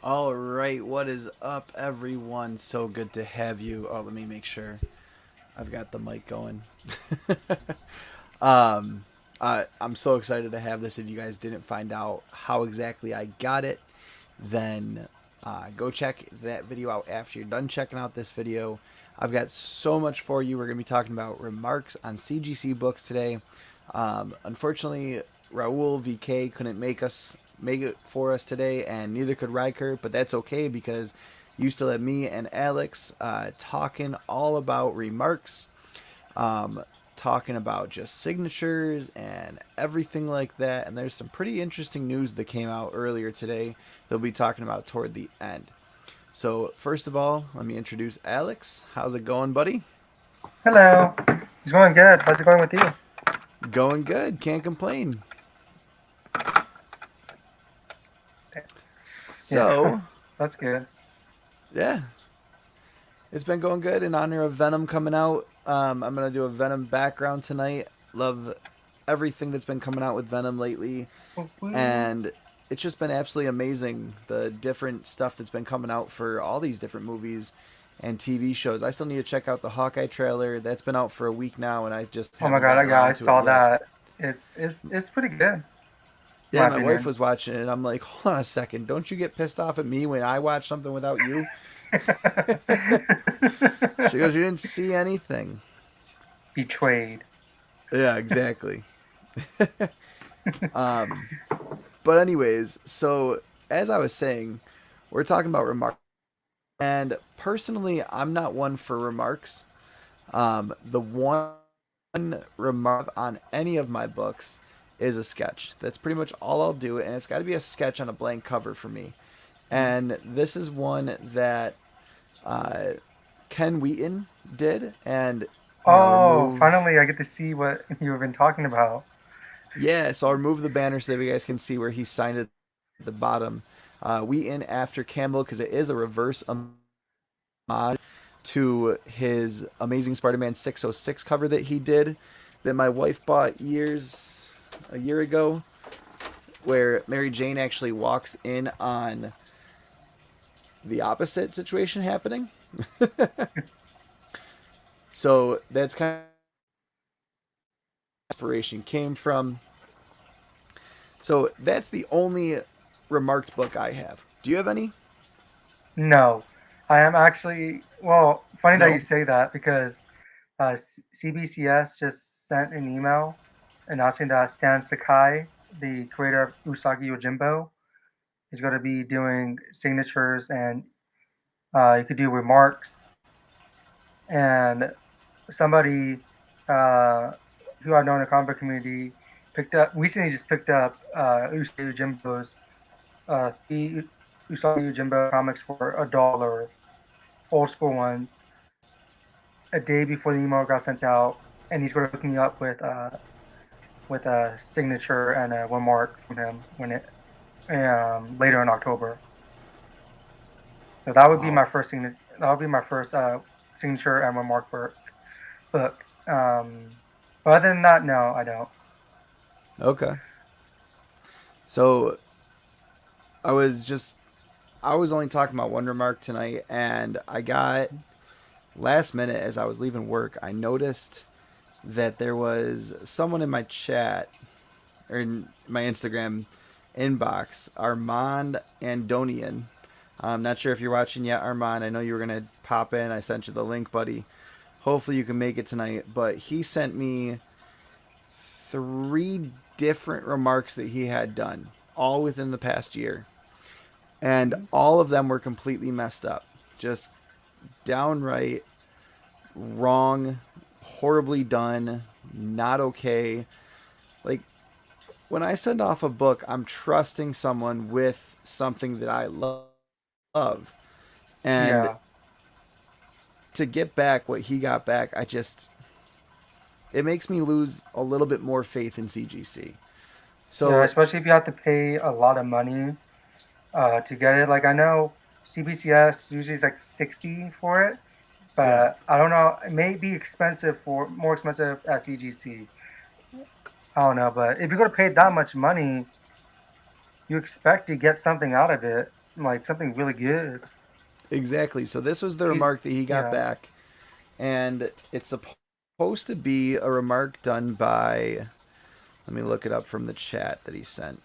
All right, what is up, everyone? So good to have you. Oh, let me make sure I've got the mic going. um, I'm so excited to have this. If you guys didn't find out how exactly I got it, then go check that video out after you're done checking out this video. I've got so much for you. We're going to be talking about remarks on CGC books today. Unfortunately, Raul VK couldn't make it for us today, and neither could Riker. But that's okay because you still have me and Alex talking all about remarks, um, talking about just signatures and everything like that. And there's some pretty interesting news that came out earlier today. They'll be talking about toward the end. So first of all, let me introduce Alex. How's it going, buddy? Hello. It's going good. How's it going with you? Going good. Can't complain. Yeah, So, that's good. yeah, it's been going good in honor of Venom coming out. I'm gonna do a Venom background tonight. Love everything that's been coming out with Venom lately, Woo-woo. and it's just been absolutely amazing. The different stuff that's been coming out for all these different movies and TV shows. I still need to check out the Hawkeye trailer. That's been out for a week now, and I just Oh my haven't god, gotten yeah, I around to it saw yet. that. It's pretty good, in Yeah, my my wife opinion. was watching it, and I'm like, hold on a second. Don't you get pissed off at me when I watch something without you? She goes, you didn't see anything. Betrayed. Yeah, exactly. um, but anyways, so as I was saying, we're talking about remarks, and personally, I'm not one for remarks. The one remark on any of my books is a sketch. That's pretty much all I'll do, and it's got to be a sketch on a blank cover for me. And this is one that uh, Ken Wheaton did, and I'll Oh, remove. finally I get to see what you've been talking about. Yeah, so I'll remove the banner so that you guys can see where he signed it at the bottom. Wheaton after Campbell because it is a reverse homage to his Amazing Spider-Man 606 cover that he did that my wife bought a year ago, where Mary Jane actually walks in on the opposite situation happening. So that's kind of inspiration came from. So that's the only remarked book I have. Do you have any? No, I am actually, well, funny that you No. say that because CBCS just sent an email announcing that Stan Sakai, the creator of Usagi Yojimbo, is going to be doing signatures and you could do remarks. And somebody who I know in the comic book community recently just picked up Usagi Yojimbo's the Usagi Yojimbo comics for $1, old school ones, a day before the email got sent out, and he's going to hook me up with a signature and a remark from him when it later in October. So that would be Wow. my first signature. That would be my first signature and remark for book. But other than that, no, I don't. Okay. So I was just I was only talking about one remark tonight, and I got last minute as I was leaving work, I noticed that there was someone in my chat or in my Instagram inbox, Armand Andonian. I'm not sure if you're watching yet, Armand. I know you were gonna pop in. I sent you the link, buddy. Hopefully you can make it tonight. But he sent me three different remarks that he had done, all within the past year, and all of them were completely messed up. Just downright wrong, horribly done, not okay. Like when I send off a book, I'm trusting someone with something that I love. And Yeah, to get back what he got back, it makes me lose a little bit more faith in CGC. yeah. So, Especially if you have to pay a lot of money to get it. Like I know CBCS usually is like 60 for it, yeah. but I don't know. It may be expensive for more expensive at CGC. I don't know, but if you're gonna pay that much money, you expect to get something out of it. like something really good. Exactly. So this was the He's remark that he got yeah. back, and it's supposed to be a remark done by. Let me look it up from the chat that he sent.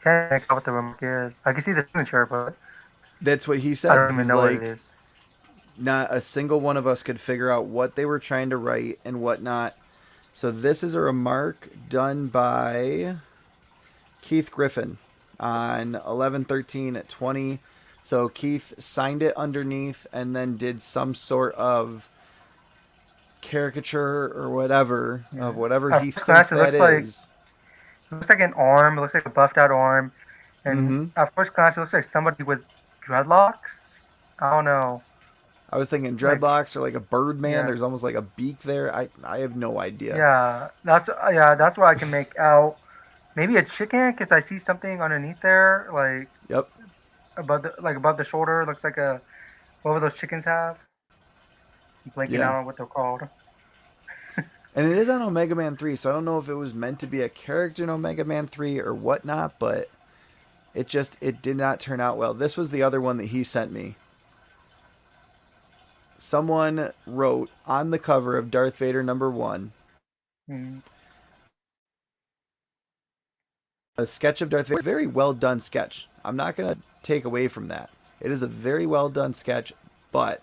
Can't make out what the remark is. I can see the signature, but That's what he I said. don't even He's know what it like, is. not a single one of us could figure out what they were trying to write and whatnot. So this is a remark done by Keith Griffin on 11/13 at 20. So Keith signed it underneath and then did some sort of caricature or whatever of Yeah. whatever At he first thinks glance, it that looks like is. an arm. It looks like a buffed out arm, and Mm-hmm. at first glance, it looks like somebody with dreadlocks. I don't know. I was thinking Like dreadlocks or like a bird man. yeah, There's almost like a beak there. I have no idea. yeah. That's what I can make out. Maybe a chicken, because I see something underneath there, like Yep. above the shoulder. Looks like a what would those chickens have? I'm blanking Yeah. out on what they're called. And it is on Omega Man 3, so I don't know if it was meant to be a character in Omega Man 3 or whatnot, but it did not turn out well. This was the other one that he sent me. Someone wrote on the cover of Darth Vader #1 Mm. a sketch of Darth Vader. Very well done sketch. I'm not going to take away from that. It is a very well done sketch, but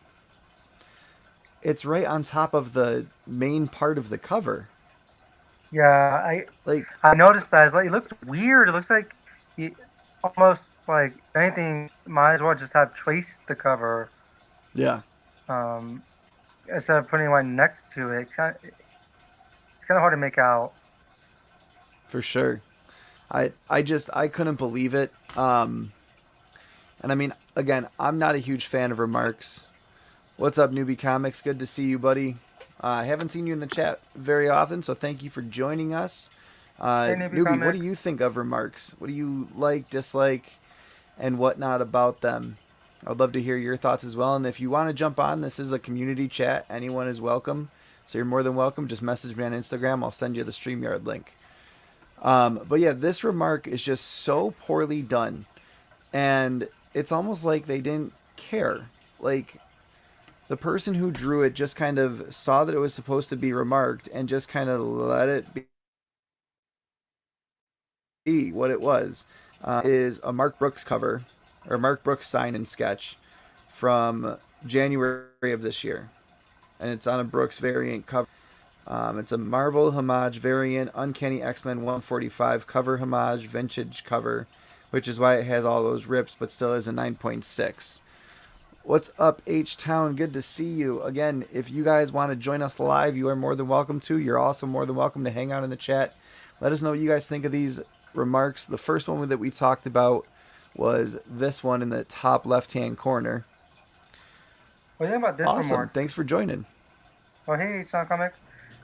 it's right on top of the main part of the cover. Yeah, Like, I noticed that. It's like, it looks weird. It looks like he almost like if anything. Might as well just have traced the cover yeah, um, instead of putting one next to it. It's kind of hard to make out. for sure. I couldn't believe it. And I mean, again, I'm not a huge fan of remarks. What's up, Newbie Comics? Good to see you, buddy. I haven't seen you in the chat very often, so thank you for joining us. Hey, Navy Newbie, what do Comics. you think of remarks? What do you like, dislike, and whatnot about them? I'd love to hear your thoughts as well. And if you want to jump on, this is a community chat. Anyone is welcome. So you're more than welcome. Just message me on Instagram. I'll send you the StreamYard link. But yeah, this remark is just so poorly done. And it's almost like they didn't care. Like, the person who drew it just kind of saw that it was supposed to be remarked and just kind of let it be what it was. Is a Mark Brooks cover, or Mark Brooks sign and sketch from January of this year. And it's on a Brooks variant cover. It's a Marvel homage variant, Uncanny X-Men 145 cover homage, vintage cover, which is why it has all those rips, but still is a 9.6. What's up, H-Town? Good to see you. Again, if you guys want to join us live, you are more than welcome to. You're also more than welcome to hang out in the chat. Let us know what you guys think of these remarks. The first one that we talked about was this one in the top left-hand corner. What do you think about this Awesome. remark? Thanks for joining. Oh, hey, Sound Comics.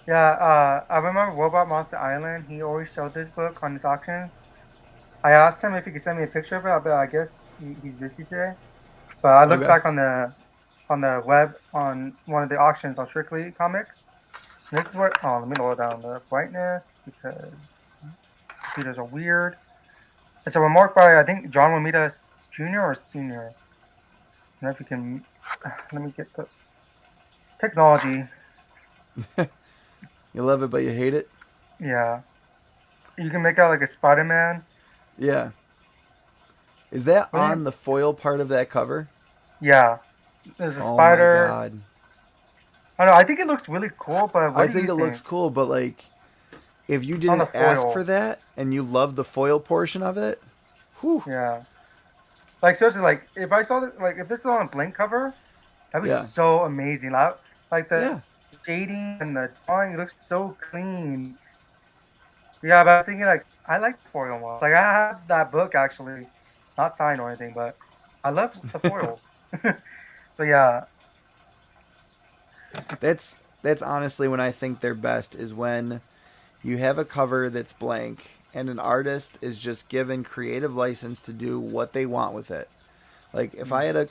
Yeah, I remember Robot Monster Island. He always showed this book on his auctions. I asked him if he could send me a picture of it, but I guess he's busy today. But I looked Okay. back on the web on one of the auctions on Strictly Comics. And this is where let me lower down the brightness because computers are weird. It's a remark by I think John Romita Jr. or Senior. I don't know if you can let me get the technology. You love it, but you hate it? Yeah. You can make out like a Spider-Man. Yeah. Is that What do you on the foil part of that cover? Yeah. There's a Oh my spider. god. I don't know, I think it looks really cool, but I what do think you it looks think? cool, but like, if you On the didn't ask for foil. that and you love the foil portion of it, whew, Yeah. Like seriously, like if I saw this like if this was on a blank cover, that'd be yeah, so amazing. Like the yeah. shading and the drawing looks so clean. Yeah, but I'm thinking like I like the foil ones. Like I have that book actually, not signed or anything, but I love the foils. So yeah, That's honestly when I think they're best is when you have a cover that's blank and an artist is just given creative license to do what they want with it. Like if I mm, had a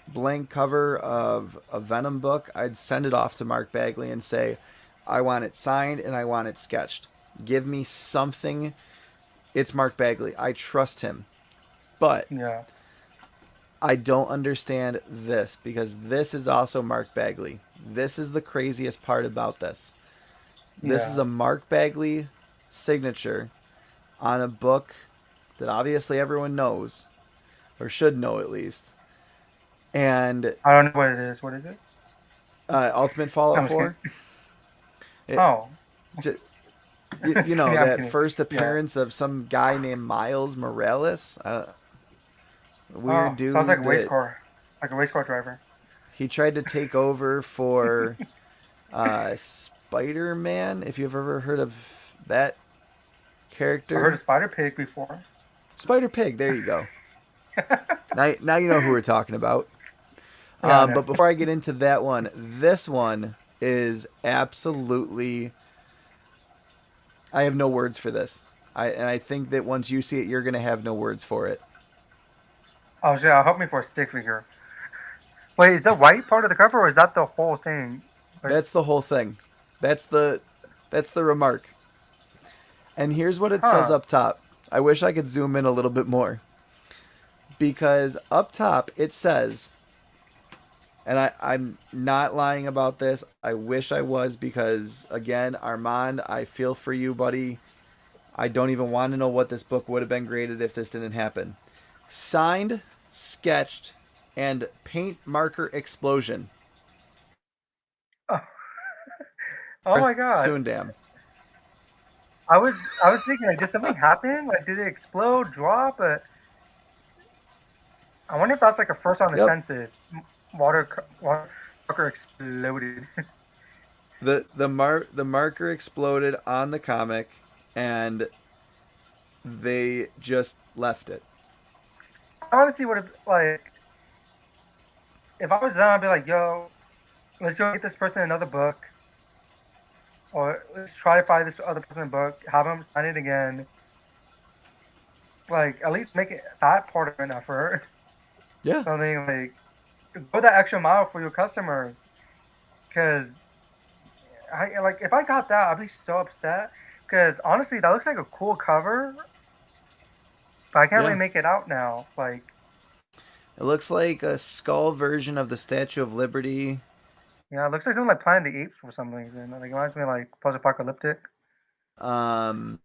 blank cover of a Venom book, I'd send it off to Mark Bagley and say, I want it signed and I want it sketched. Give me something. It's Mark Bagley. I trust him. But yeah, I don't understand this because this is also Mark Bagley. This is the craziest part about this. This is Yeah. a Mark Bagley signature on a book that obviously everyone knows, or should know at least. And I don't know what it is. What is it? Ultimate Fallout I'm just kidding. 4. It, Oh, j- you just know, kidding. I'm that kidding. first Yeah. appearance of some guy named Miles Morales, weird Oh, sounds like dude a race that car, like a race car driver. he tried to take over for Spider Man. If you've ever heard of that I heard of character, Spider Pig before. Spider Pig. There you go. Now you know who we're talking about. Yeah, I know. But before I get into that one, this one is absolutely. I have no words for this. I think that once you see it, you're gonna have no words for it. Oh, yeah, help me for a stick figure. Wait, is the white part of the cover or is that the whole thing? Like, That's the whole thing. That's the remark. And here's what it says huh? up top. I wish I could zoom in a little bit more because up top it says, and I'm not lying about this. I wish I was because, again, Armand, I feel for you, buddy. I don't even want to know what this book would have been graded if this didn't happen. Signed, sketched, and paint marker explosion. Oh, oh my god! Sundam. I was thinking like, did something happen? Like, did it explode, drop? I wonder if that's like a first on the Yep. senses. Water marker exploded. The marker exploded on the comic, and they just left it. I honestly would have like, if I was them, I'd be like, yo, let's go get this person another book, or let's try to find this other person a book, have them sign it again. Like, at least make it that part of an effort. Yeah. Something like, go that extra mile for your customers. Because I like, if I got that, I'd be so upset. Because honestly, that looks like a cool cover, but I can't really Yeah. make it out now. Like, It looks like a skull version of the Statue of Liberty. yeah, it looks like something like Planet of the Apes for some reason. Like, it reminds me of, like, post-apocalyptic. Um,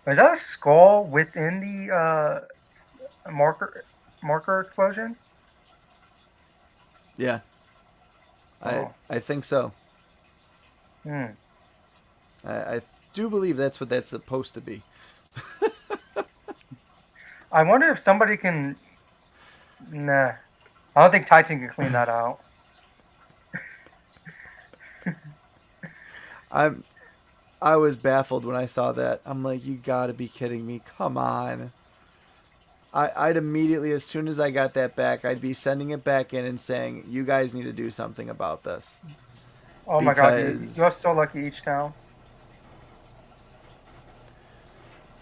Is that a skull within the marker explosion? yeah, Oh, I think so. hmm. I do believe that's what that's supposed to be. I wonder if somebody can. Nah, I don't think Titan can clean that out. I'm I was baffled when I saw that. I'm like, you gotta be kidding me! Come on. I'd immediately, as soon as I got that back, I'd be sending it back in and saying, you guys need to do something about this Oh my god, you're so because lucky each town.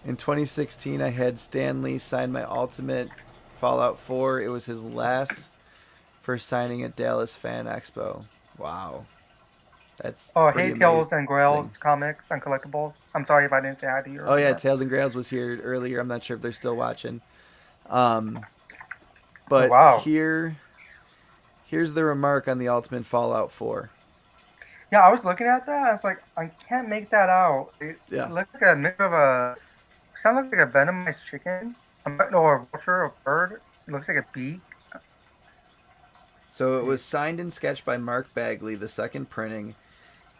in 2016, I had Stan Lee sign my Ultimate Fallout 4. It was his last for signing at Dallas Fan Expo. Wow. That's Oh, pretty hey, Tails and Grails amazing. comics and collectibles. I'm sorry if I didn't say hi to you Oh, yeah, earlier. Tails and Grails was here earlier. I'm not sure if they're still watching. Um, Oh, but wow. here's the remark on the Ultimate Fallout 4. Yeah, I was looking at that. I was like, I can't make that out. It Yeah. looks like a mix of a. Sounds like a venomized chicken. Or a vulture or bird. It looks like a beak. So it was signed and sketched by Mark Bagley, the second printing.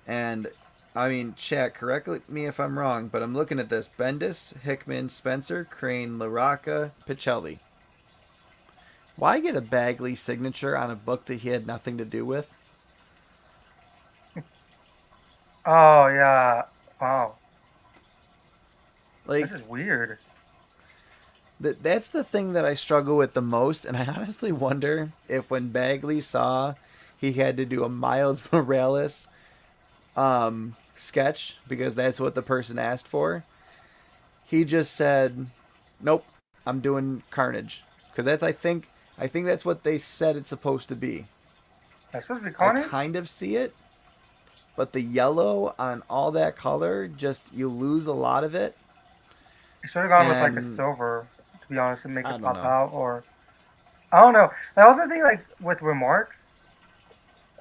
And, I mean, chat, correct me if I'm wrong, but I'm looking at this. Bendis, Hickman, Spencer, Crane, LaRocca, Pichelli. Why get a Bagley signature on a book that he had nothing to do with? Oh, yeah. Wow. Like, This is weird. that's the thing that I struggle with the most, and I honestly wonder if when Bagley saw he had to do a Miles Morales sketch, because that's what the person asked for, he just said, nope, I'm doing Carnage. Because I think that's what they said it's supposed to be. That's supposed to be I carnage? kind of see it, but the yellow on all that color, just you lose a lot of it. It should have gone with like a And silver to be honest, to make I it don't pop know. out. Or I don't know. I also think like with remarks,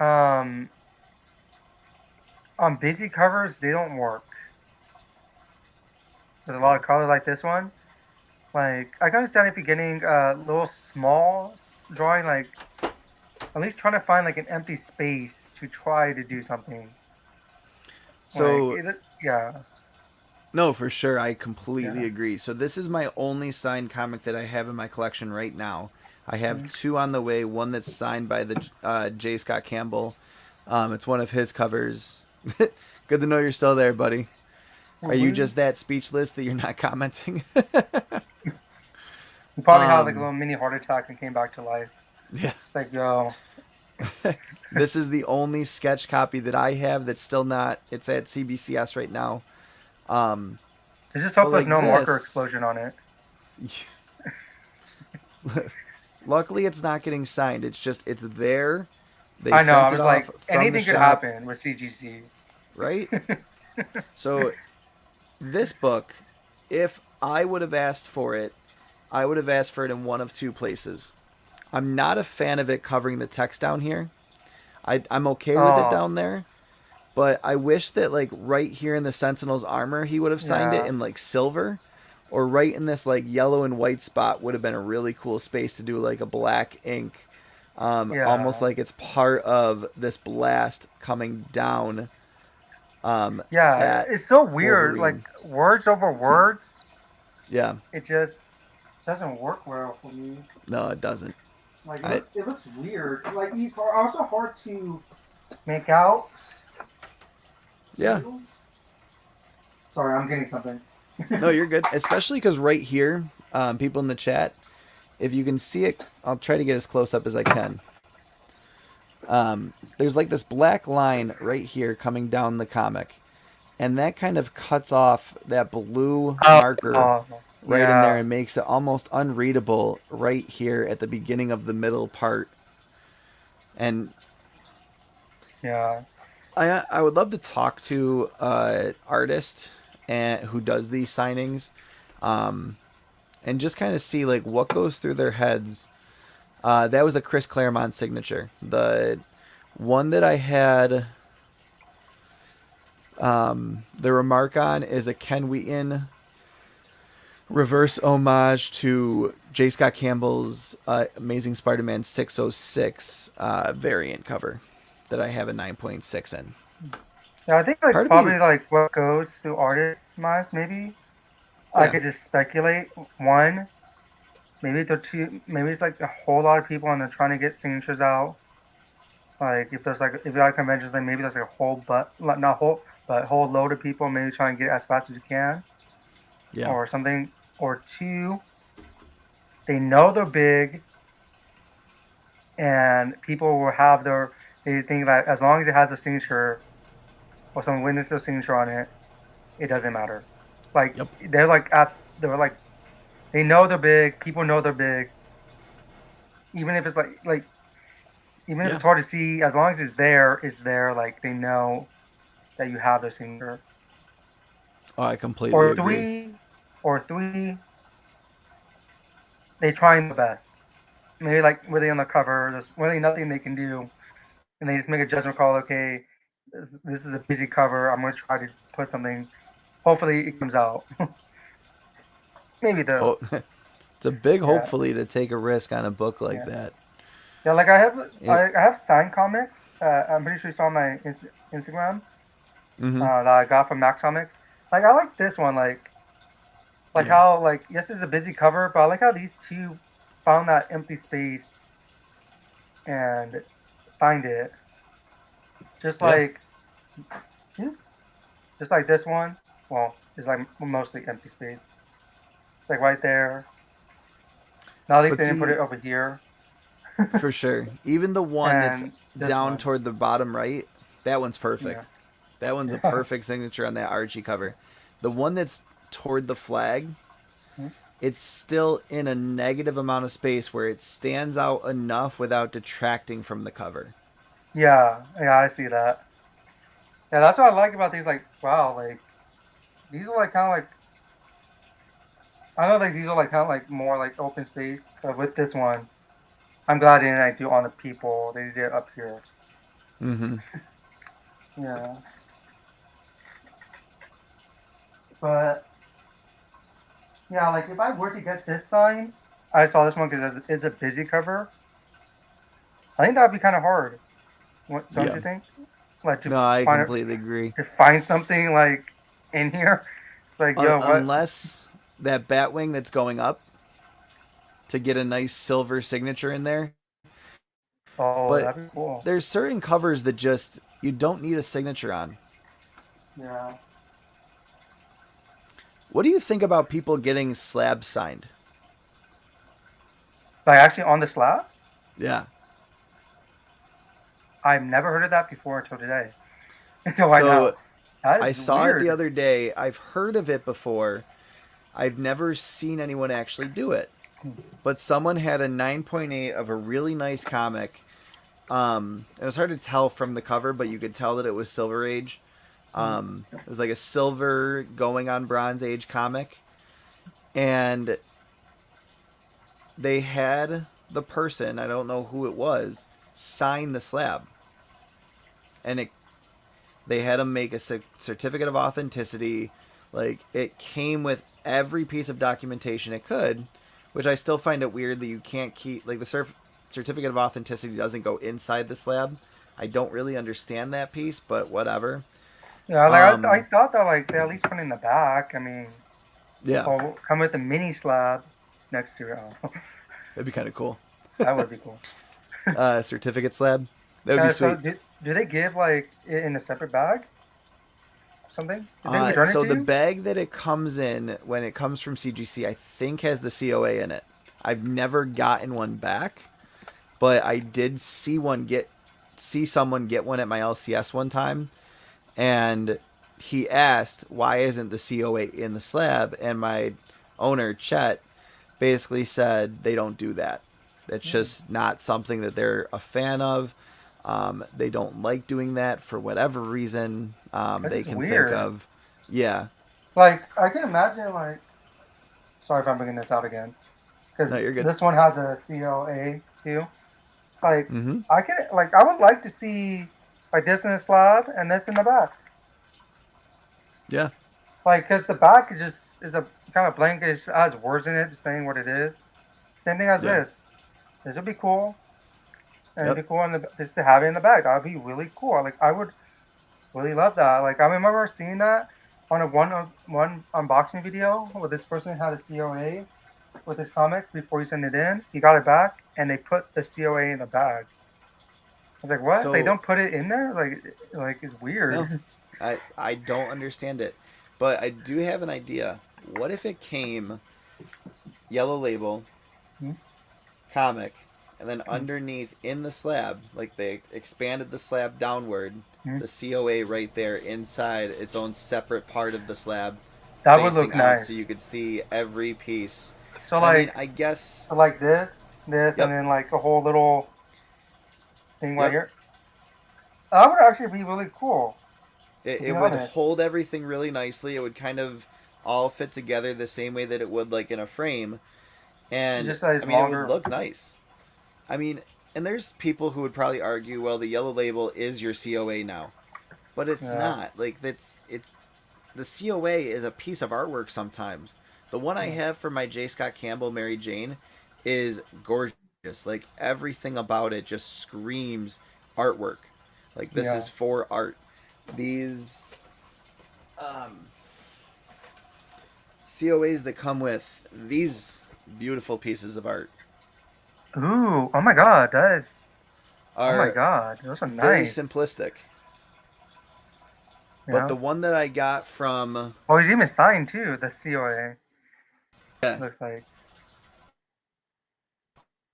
um, on busy covers they don't work. With a lot of color like this one, like I can understand if you're getting a little small drawing, like at least trying to find like an empty space to try to do something. Like So yeah, no, for sure, I completely yeah. agree. So this is my only signed comic that I have in my collection right now. I have Mm. two on the way. One that's signed by the J. Scott Campbell. It's one of his covers. Good to know you're still there, buddy. Are you Woo-woo. just that speechless that you're not commenting? You probably had like a um, little mini heart attack and came back to life. yeah. It's like, yo, This is the only sketch copy that I have that's still not. It's at CBCS right now. Um, I just but hope there's like no marker this, explosion on it. luckily it's not getting signed. It's just it's there. They I know. I sent it was off like, from the anything could shop, happen with CGC. right? So this book, if I would have asked for it, I would have asked for it in one of two places. I'm not a fan of it covering the text down here. I'm okay with it Oh, down there, but I wish that like right here in the Sentinel's armor, he would have signed it yeah, in like silver, or right in this like yellow and white spot would have been a really cool space to do like a black ink, almost yeah, like it's part of this blast coming down yeah. at It's so weird. Like Wolverine. words over words, Yeah, it just doesn't work well for me. no, it doesn't. Like I it looks weird. Like it's also hard to make out. yeah. Sorry, I'm getting something. No, you're good. Especially because right here, people in the chat, if you can see it, I'll try to get as close up as I can. There's like this black line right here coming down the comic, and that kind of cuts off that blue Oh, marker oh, right in there yeah, and makes it almost unreadable right here at the beginning of the middle part. And yeah, I would love to talk to artist who does these signings, um, and just kind of see like what goes through their heads. That was a Chris Claremont signature. The one that I had the remark on is a Ken Wheaton reverse homage to J. Scott Campbell's Amazing Spider-Man 606 variant cover that I have a 9.6 in. yeah. I think like Part of me, probably like what goes through artists' minds. Maybe I yeah, could just speculate. One, maybe the two. Maybe it's like a whole lot of people and they're trying to get signatures out. Like if you're at conventions, then maybe there's like a whole not whole but whole load of people maybe trying to get it as fast as you can yeah, or something. Or two, they know they're big and people will have their they think that as long as it has a signature or some witness their signature on it, it doesn't matter. Like yep, they're like they know they're big. People know they're big. Even if it's like even if yeah. it's hard to see, as long as it's there, it's there. Like they know that you have their signature. Oh, I completely Or agree. three, they trying the best. Maybe like really on the cover, there's really nothing they can do, and they just make a judgment call. Okay, this is a busy cover. I'm gonna try to put something. Hopefully, it comes out. Maybe the It's a big yeah hopefully to take a risk on a book like yeah that. yeah. Like I have It, I have signed comics. I'm pretty sure you saw my Instagram mm-hmm. that I got from Max Comics. Like I like this one. Like Yeah, how like yes, it's a busy cover, but I like how these two found that empty space and find it. Just yeah. like yeah, just like this one. Well, it's like mostly empty space. It's like right there. Now at least But they didn't put see, it over here. for sure, even the one that's And this down one. toward the bottom right, that one's Yeah. perfect. That one's a Yeah. perfect signature on that Archie cover. The one that's toward the flag, it's still in a negative amount of space where it stands out enough without detracting from the cover. Yeah, yeah, I see that. Yeah, that's what I like about these. Like, wow, like these are like kind of like I know like these are like kind of like more like open space, but with this one, I'm glad they didn't like do it on the people. They did it up here. Mm-hmm. Yeah, but yeah, like if I were to get this sign, I saw this one because it's a busy cover. I think that would be kind of hard. What don't Yeah. you think? Like No, I find completely agree. to find something like in here. It's like, yo, what? Unless that Batwing that's going up to get a nice silver signature in there. Oh, But that'd be cool. there's certain covers that just you don't need a signature on. Yeah. What do you think about people getting slabs signed? Like actually on the slab? Yeah. I've never heard of that before until today. Until right now. So That I is saw it the weird. other day. I've heard of it before. I've never seen anyone actually do it. But someone had a 9.8 of a really nice comic. It was hard to tell from the cover, but you could tell that it was Silver Age. It was like a silver going on Bronze Age comic. And they had the person, I don't know who it was, sign the slab. And they had him make a certificate of authenticity. Like, it came with every piece of documentation it could, which I still find it weird that you can't keep, like, the certificate of authenticity doesn't go inside the slab. I don't really understand that piece, but whatever. Yeah, like I Um, thought that like they at least put it in the back. I mean, yeah, or come with a mini slab next to it. Oh, that'd be kind of cool. that would be cool. Certificate slab, that would be So sweet. do they give like it in a separate bag or something? Did they return it So to the you? bag that it comes in when it comes from CGC, I think has the COA in it. I've never gotten one back, but I did see someone get one at my LCS one time, and he asked why isn't the COA in the slab, and my owner Chet basically said they don't do that. It's Hmm. just not something that they're a fan of. They don't like doing that for whatever reason That's they just can think weird. of. Yeah, Like I can imagine like sorry if I'm bringing this out again because no, you're good. this one has a COA too. Like Mm-hmm. I can like I would like to see like this in a slab and this in the back. Yeah, Like because the back is just is a kind of blank. It just has words in it, just saying what it is. Same thing as yeah, this. This would be cool, and it'd yep. be cool in the, just to have it in the back. That would be really cool. Like I would really love that. Like I remember seeing that on a one unboxing video where this person had a COA with his comic before he sent it in. He got it back, and they put the COA in the bag. I was like, what? They So don't put it in there? Like it's no, weird. I don't understand it, but I do have an idea. What if it came yellow label comic, and then underneath in the slab, like they expanded the slab downward, the COA right there inside its own separate part of the slab, That would facing look out, nice. so you could see every piece. So And I mean, like I guess, so like this, and yep, then like a whole little thing right yep. here. That would actually be really cool, to It be would honest. hold everything really nicely. It would kind of all fit together the same way that it would like in a frame. It's And just that I it's mean, it would longer. look nice. I mean, and there's people who would probably argue, well, the yellow label is your COA now, but it's Yeah, not. Like it's the COA is a piece of artwork sometimes. The one I yeah, have for my J. Scott Campbell Mary Jane is gorgeous. Like everything about it just screams artwork. Like this yeah. is for art. These um, COAs that come with these beautiful pieces of art Ooh, oh my God, that is. Oh my are God, those are very nice. simplistic. But Yeah. the one that I got from Oh, he's even signed too. The COA yeah, looks like.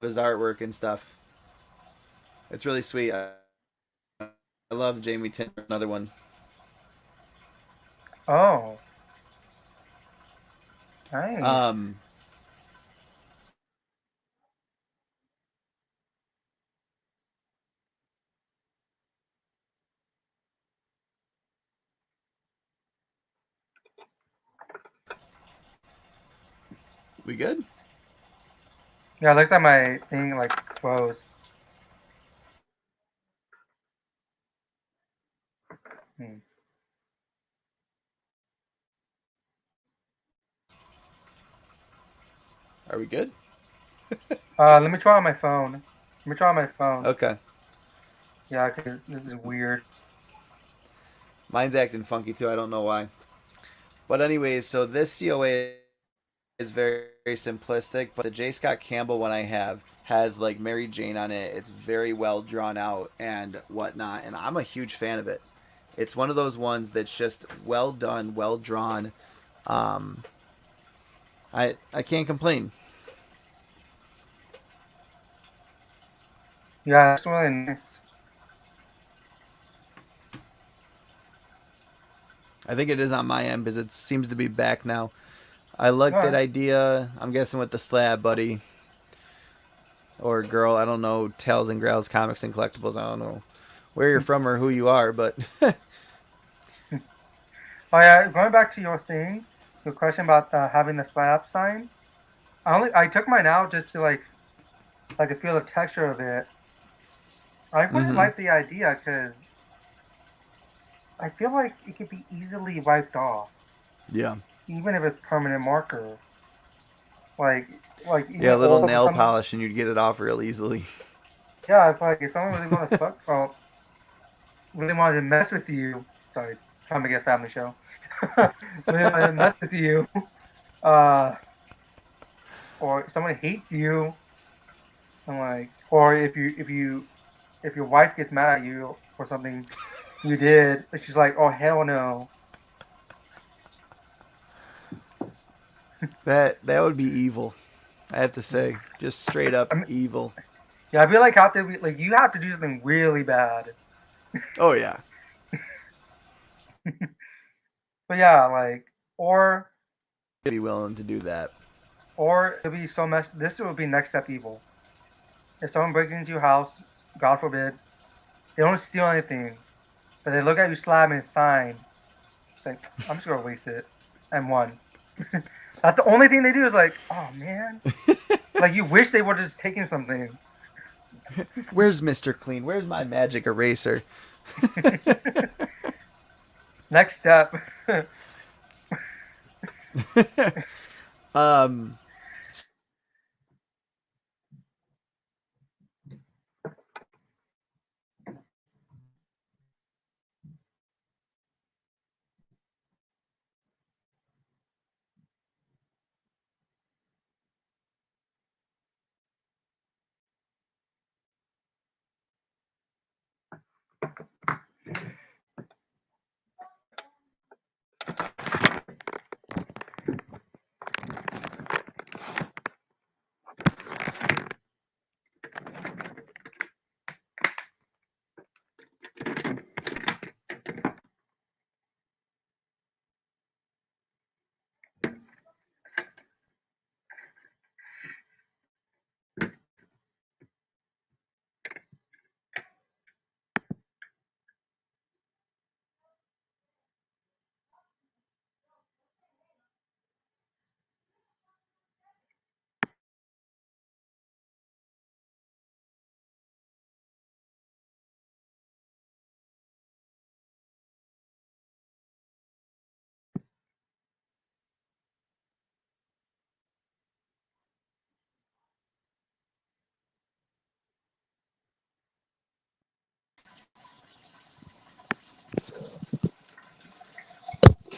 his artwork and stuff, it's really sweet. I love Jamie Tinner. Another one. Oh, nice. Um, We good? Yeah, it looks like my thing like closed. Hmm. Are we good? Let me try on my phone. Let me try on my phone. Okay. Yeah, cause this is weird. Mine's acting funky too. I don't know why. But anyways, so this COA is very, very simplistic, but the J. Scott Campbell one I have has like Mary Jane on it. It's very well drawn out and whatnot, and I'm a huge fan of it. It's one of those ones that's just well done, well drawn. Um, I can't complain. Yeah, it's really nice. I think it is on my end because it seems to be back now. I like that Alright. idea. I'm guessing with the slab, buddy, or girl. I don't know. Tails and Grails comics and collectibles. I don't know where you're from or who you are, but Oh yeah, going back to your thing, your question about having the slab sign. I took mine out just to like to feel the texture of it. I really mm-hmm. like the idea because I feel like it could be easily wiped off, Yeah. even if it's permanent marker. Like like Yeah, even a little old or nail something. polish and you'd get it off real easily. Yeah, it's like if someone really want to fuck, well, really wanted to mess with you. Sorry, trying to get a family show. Really wanted to mess with you, uh, or someone hates you, and like, or if your wife gets mad at you for something you did, it's just like, oh hell no. That would be evil. I have to Mm. say, just straight up I mean, evil. yeah, I feel like have to be like you have to do something really bad. Oh yeah, But yeah, like or I'd be willing to do that. or it'll be so messed. This would be next step evil. If someone breaks into your house, God forbid, they don't steal anything, but they look at your slab and sign. It's like I'm just gonna waste it and one. That's the only thing they do is like, oh man, like you wish they would have just taken something. Where's Mister Clean? Where's my magic eraser? Next step. um.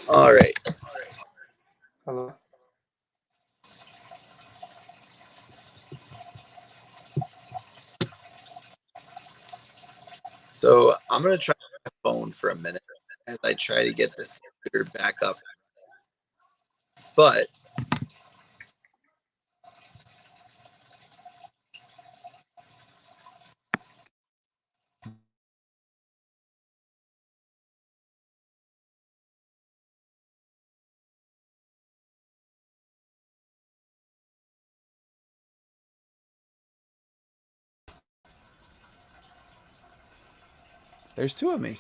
All right. Hello. So I'm gonna try my phone for a minute as I try to get this computer back up. But there's two of me.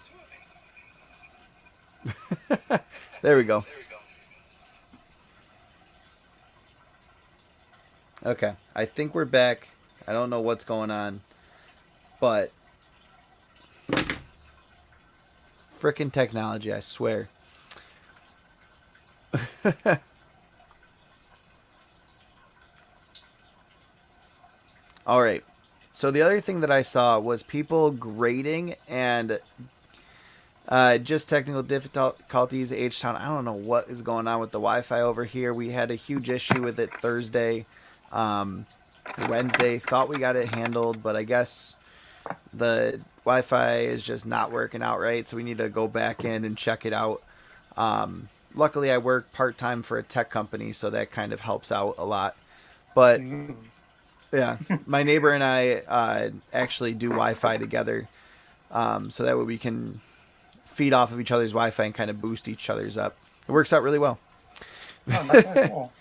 There we go. Okay, I think we're back. I don't know what's going on, but frickin' technology, I swear. All right. So the other thing that I saw was people grading and just technical difficulties. H-Town, I don't know what is going on with the Wi-Fi over here. We had a huge issue with it Thursday, um, Wednesday. Thought we got it handled, but I guess the Wi-Fi is just not working out right. So we need to go back in and check it out. Luckily, I work part-time for a tech company, so that kind of helps out a lot. But Ooh. yeah, my neighbor and I actually do Wi-Fi together, so that way we can feed off of each other's Wi-Fi and kind of boost each other's up. It works out really well. Oh, that's really cool.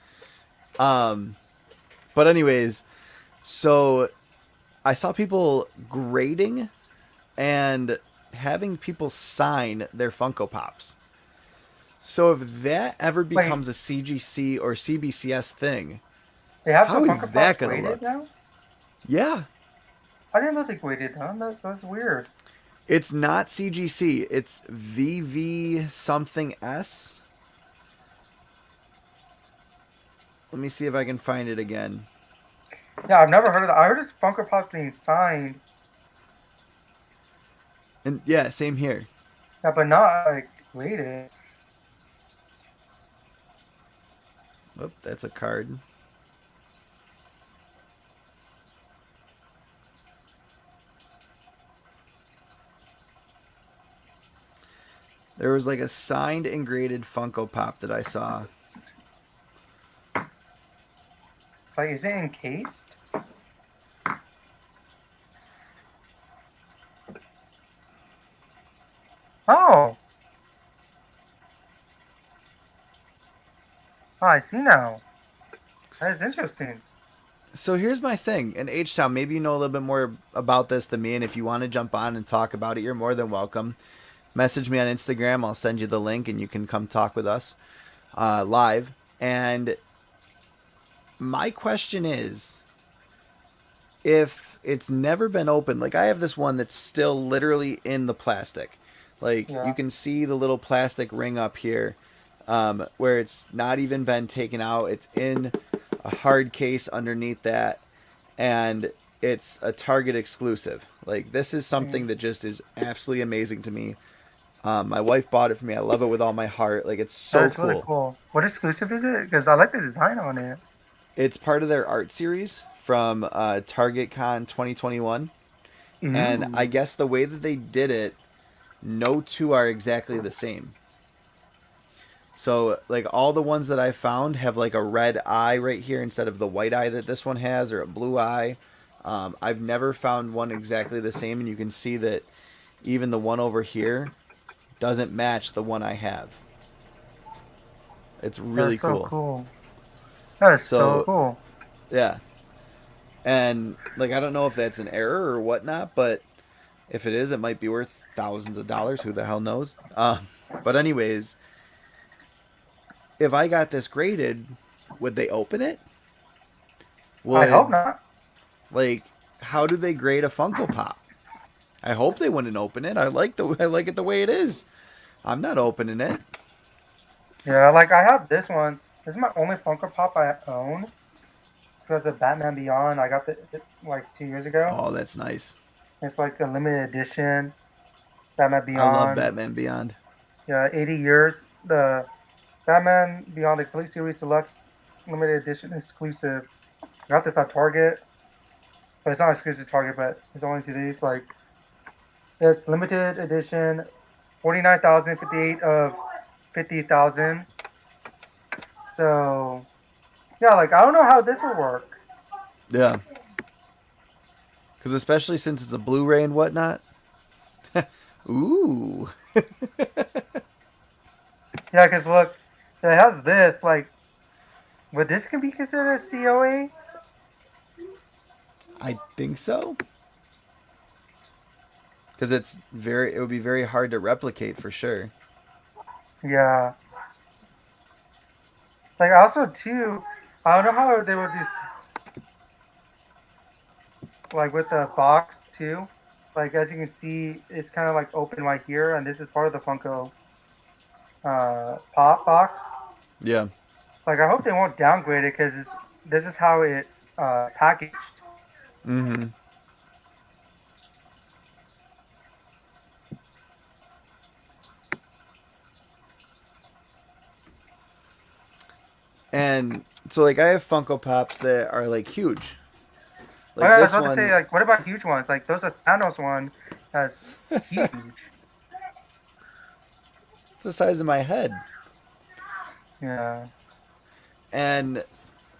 But anyways, so I saw people grading and having people sign their Funko Pops. So if that ever Wait, becomes a CGC or CBCS thing, they have how some is Funko that Pops gonna graded look? now? Yeah, I didn't know they graded them. That's weird. it's not CGC. It's VV something S. Let me see if I can find it again. Yeah, I've never heard of that. I heard it's Funko Pops being signed, And yeah, same here. yeah, but not like graded. Oh, that's a card. There was like a signed and graded Funko Pop that I saw. Like, is it encased? Oh, oh, I see now. That is interesting. So here's my thing. In H-Town, maybe you know a little bit more about this than me, and if you want to jump on and talk about it, you're more than welcome. Message me on Instagram. I'll send you the link, and you can come talk with us live. And my question is, if it's never been opened, like I have this one that's still literally in the plastic. Like you Yeah. can see the little plastic ring up here, where it's not even been taken out. It's in a hard case underneath that, and it's a Target exclusive. Like this is Mm. something that just is absolutely amazing to me. My wife bought it for me. I love it with all my heart. Like it's That so is really cool. cool. What exclusive is it? Because I like the design on it. It's part of their art series from Target Con 2021. And I Ooh. guess the way that they did it, no two are exactly the same. So, like, all the ones that I found have like a red eye right here instead of the white eye that this one has, or a blue eye. I've never found one exactly the same, and you can see that even the one over here doesn't match the one I have. It's really That's so cool. cool. That is so So, cool. yeah. And, like, I don't know if that's an error or whatnot, but if it is, it might be worth thousands of dollars. Who the hell knows? But, anyways, if I got this graded, would they open it? I hope Would, not. like, how do they grade a Funko Pop? I hope they wouldn't open it. I like it the way it is. I'm not opening it. Yeah, like I have this one. This is my only Funko Pop I own because of Batman Beyond. I got it like 2 years ago. Oh, that's nice. It's like a limited edition Batman I love Beyond. Batman Beyond. Yeah, 80 years. The Batman Beyond the Complete Series Deluxe limited edition exclusive. I got this at Target, but it's not exclusive to Target, but it's only to these. Like it's limited edition, 49,058 of 50,000. So yeah, like I don't know how this will work. Yeah. Because especially since it's a Blu-ray and whatnot. Ooh. Yeah, because look, it has this. Like, would this can be considered a COA? I think so. Because it would be very hard to replicate for sure. Yeah. Like also too, I don't know how they would just like with the box too. Like as you can see, it's kind of like open right here, and this is part of the Funko pop box. Yeah. Like I hope they won't downgrade it because this is how it's packaged. Mm-hmm. And so like I have Funko Pops that are like huge. Oh Like yeah, I was this about to say one, like, what about huge ones? Like those are Thanos one that's huge. it's the size of my head. Yeah. And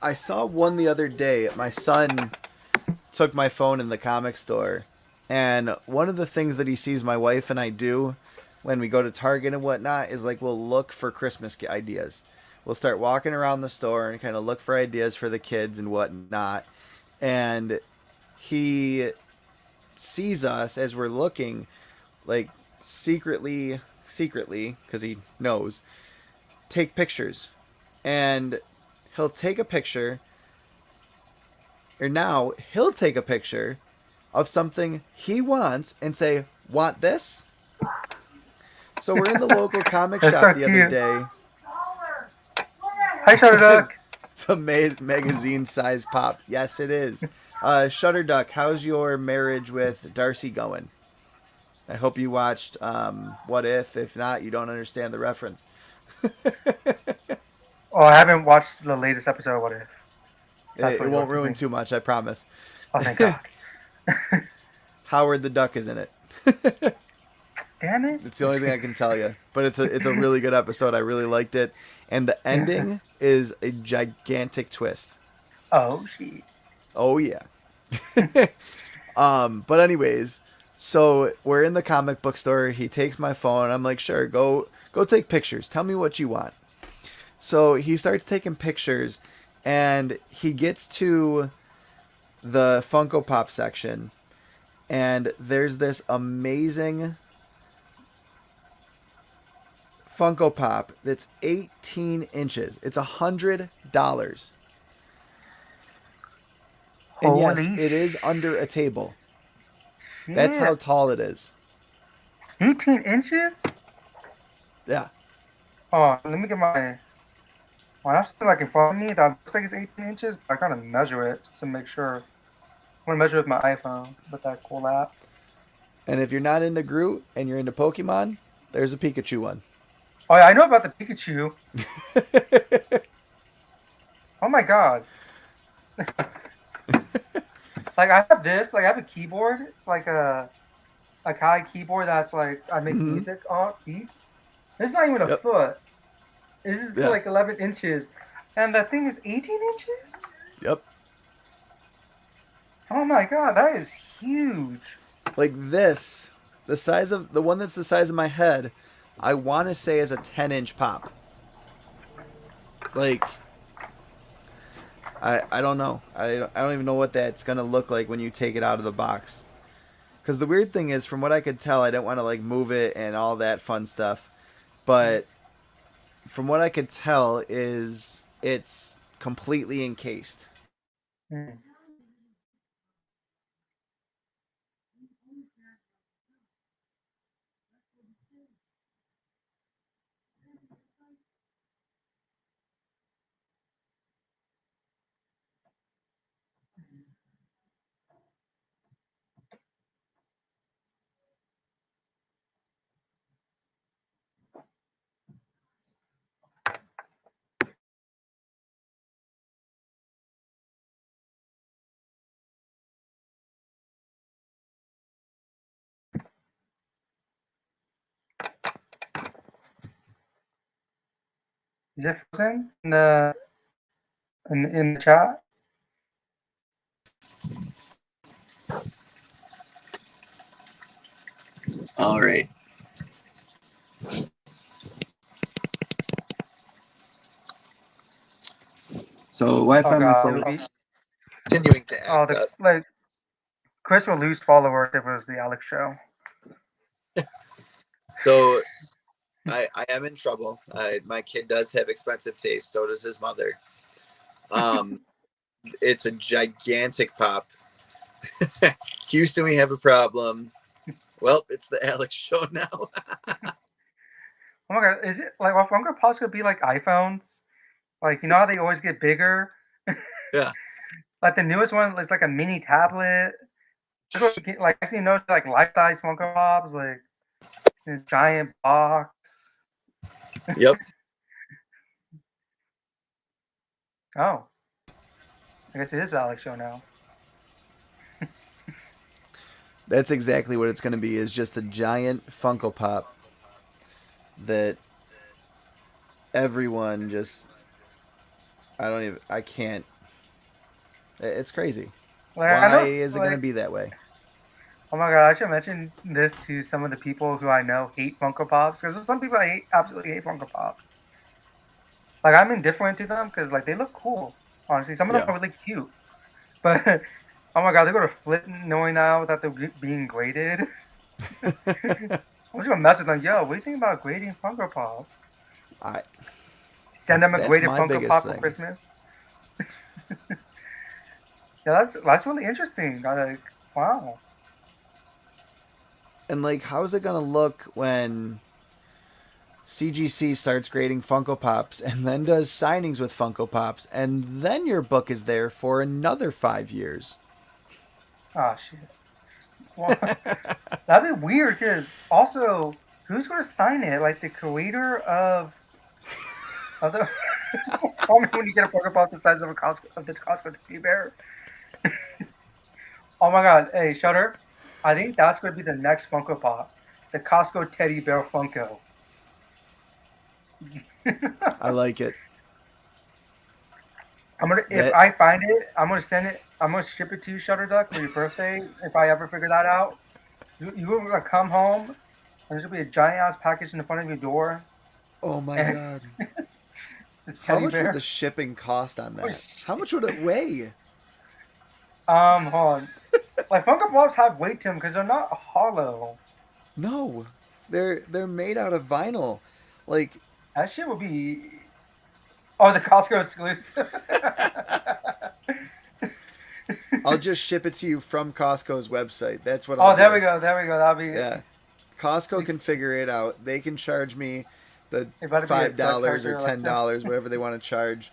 I saw one the other day. My son took my phone in the comic store, and one of the things that he sees my wife and I do when we go to Target and whatnot is like we'll look for Christmas ideas. We'll start walking around the store and kind of look for ideas for the kids and whatnot. And he sees us as we're looking, like secretly, because he knows, take pictures. And he'll take a picture, or now he'll take a picture of something he wants and say, "Want this?" So we're in the local comic That's shop so the other cute. day. Hi, Shutter Duck. It's a magazine size pop. Yes, it is. Shutter Duck, how's your marriage with Darcy going? I hope you watched What If. If not, you don't understand the reference. Oh, I haven't watched the latest episode of What If. That's It what you're won't ruin referencing. too much, I promise. Oh, thank God. Howard the Duck is in it. Damn it. It's the only thing I can tell you. But it's a really good episode. I really liked it, and the Yeah. ending is a gigantic twist. Oh, shit. Oh yeah. But anyways, so we're in the comic book store. He takes my phone. I'm like, sure, go take pictures. Tell me what you want. So he starts taking pictures, and he gets to the Funko Pop section, and there's this amazing Funko Pop that's 18 inches. It's $100. And yes, Holy it is under a table. That's how shit. tall it is. 18 inches? Yeah. Oh, let me get my. Well, that's still like in front of me. That looks like it's 18 inches. But I gotta measure it just to make sure. I'm gonna measure with my iPhone with that cool app. And if you're not into Groot and you're into Pokemon, there's a Pikachu one. Oh yeah, I know about the Pikachu. Oh my God. Like I have this. Like I have a keyboard. It's like a Kai keyboard that's like I make Hmm. music on beats. It's not even a Yep. foot. It's Yeah. like 11 inches, and that thing is 18 inches. Yep. Oh my God, that is huge. Like this, the size of the one that's the size of my head, I want to say is a 10-inch pop. Like I don't know. I don't even know what that's gonna look like when you take it out of the box. Because the weird thing is, from what I could tell, I didn't want to like move it and all that fun stuff. But from what I could tell, is it's completely encased. Hmm. Is it frozen in the chat? All right. So Oh Wi-Fi on my God, it phone would be. is continuing to Oh, act the up. like Chris will lose followers if it was the Alex show. So I am in trouble. My kid does have expensive taste. So does his mother. Um, it's a gigantic pop. Houston, we have a problem. Well, it's the Alex show now. Oh my god, is it like are Funko Pops gonna be like iPhones? Like you know how they always get bigger? Yeah. Like the newest one is like a mini tablet. Like I see like life size Funko Pops, like this giant box. Yep. Oh, I guess it is the Alex show now. That's exactly what it's going to be. Is just a giant Funko Pop that everyone just. I don't even. I can't. It's crazy. Like I Why know, is it going to like be that way? oh my god, I should mention this to some of the people who I know hate Funko Pops because some people absolutely hate Funko Pops. Like I'm indifferent to them because like they look cool. Honestly, some of them Yeah. are really cute, but oh my god, they're gonna flip knowing now that they're being graded. I'm just gonna message them, yo, what do you think about grading Funko Pops? I. Send them a That's graded my Funko biggest Pop for thing. Christmas. Yeah, that's really interesting. Like, wow. And like, how's it going to look when CGC starts grading Funko Pops and then does signings with Funko Pops, and then your book is there for another 5 years? Oh shit. Well, that'd be weird because also, who's gonna sign it? Like the creator of the. Call me when you get a Funko Pop the size of a Costco of the Costco teddy bear. Oh my god, hey Shutter, I think that's gonna be the next Funko Pop, the Costco teddy bear Funko. I like it. If That I find it, I'm gonna send it. I'm gonna ship it to you, Shutter Duck, for your birthday. If I ever figure that out, you're gonna come home and there's gonna be a giant ass package in the front of your door, oh my and god. the How teddy much would the bear. shipping cost on Oh, that? How much would it weigh? hold on. Like Funko Pops have weight to them because they're not hollow. No. They're made out of vinyl. Like That shit would be. Oh, the Costco exclusive. I'll just ship it to you from Costco's website. That's what I'll Oh, there do. we go. There we go. That'll be. Yeah. Costco can figure it out. They can charge me the It better be a duck $5 or character, Alexa. $10, whatever they want to charge.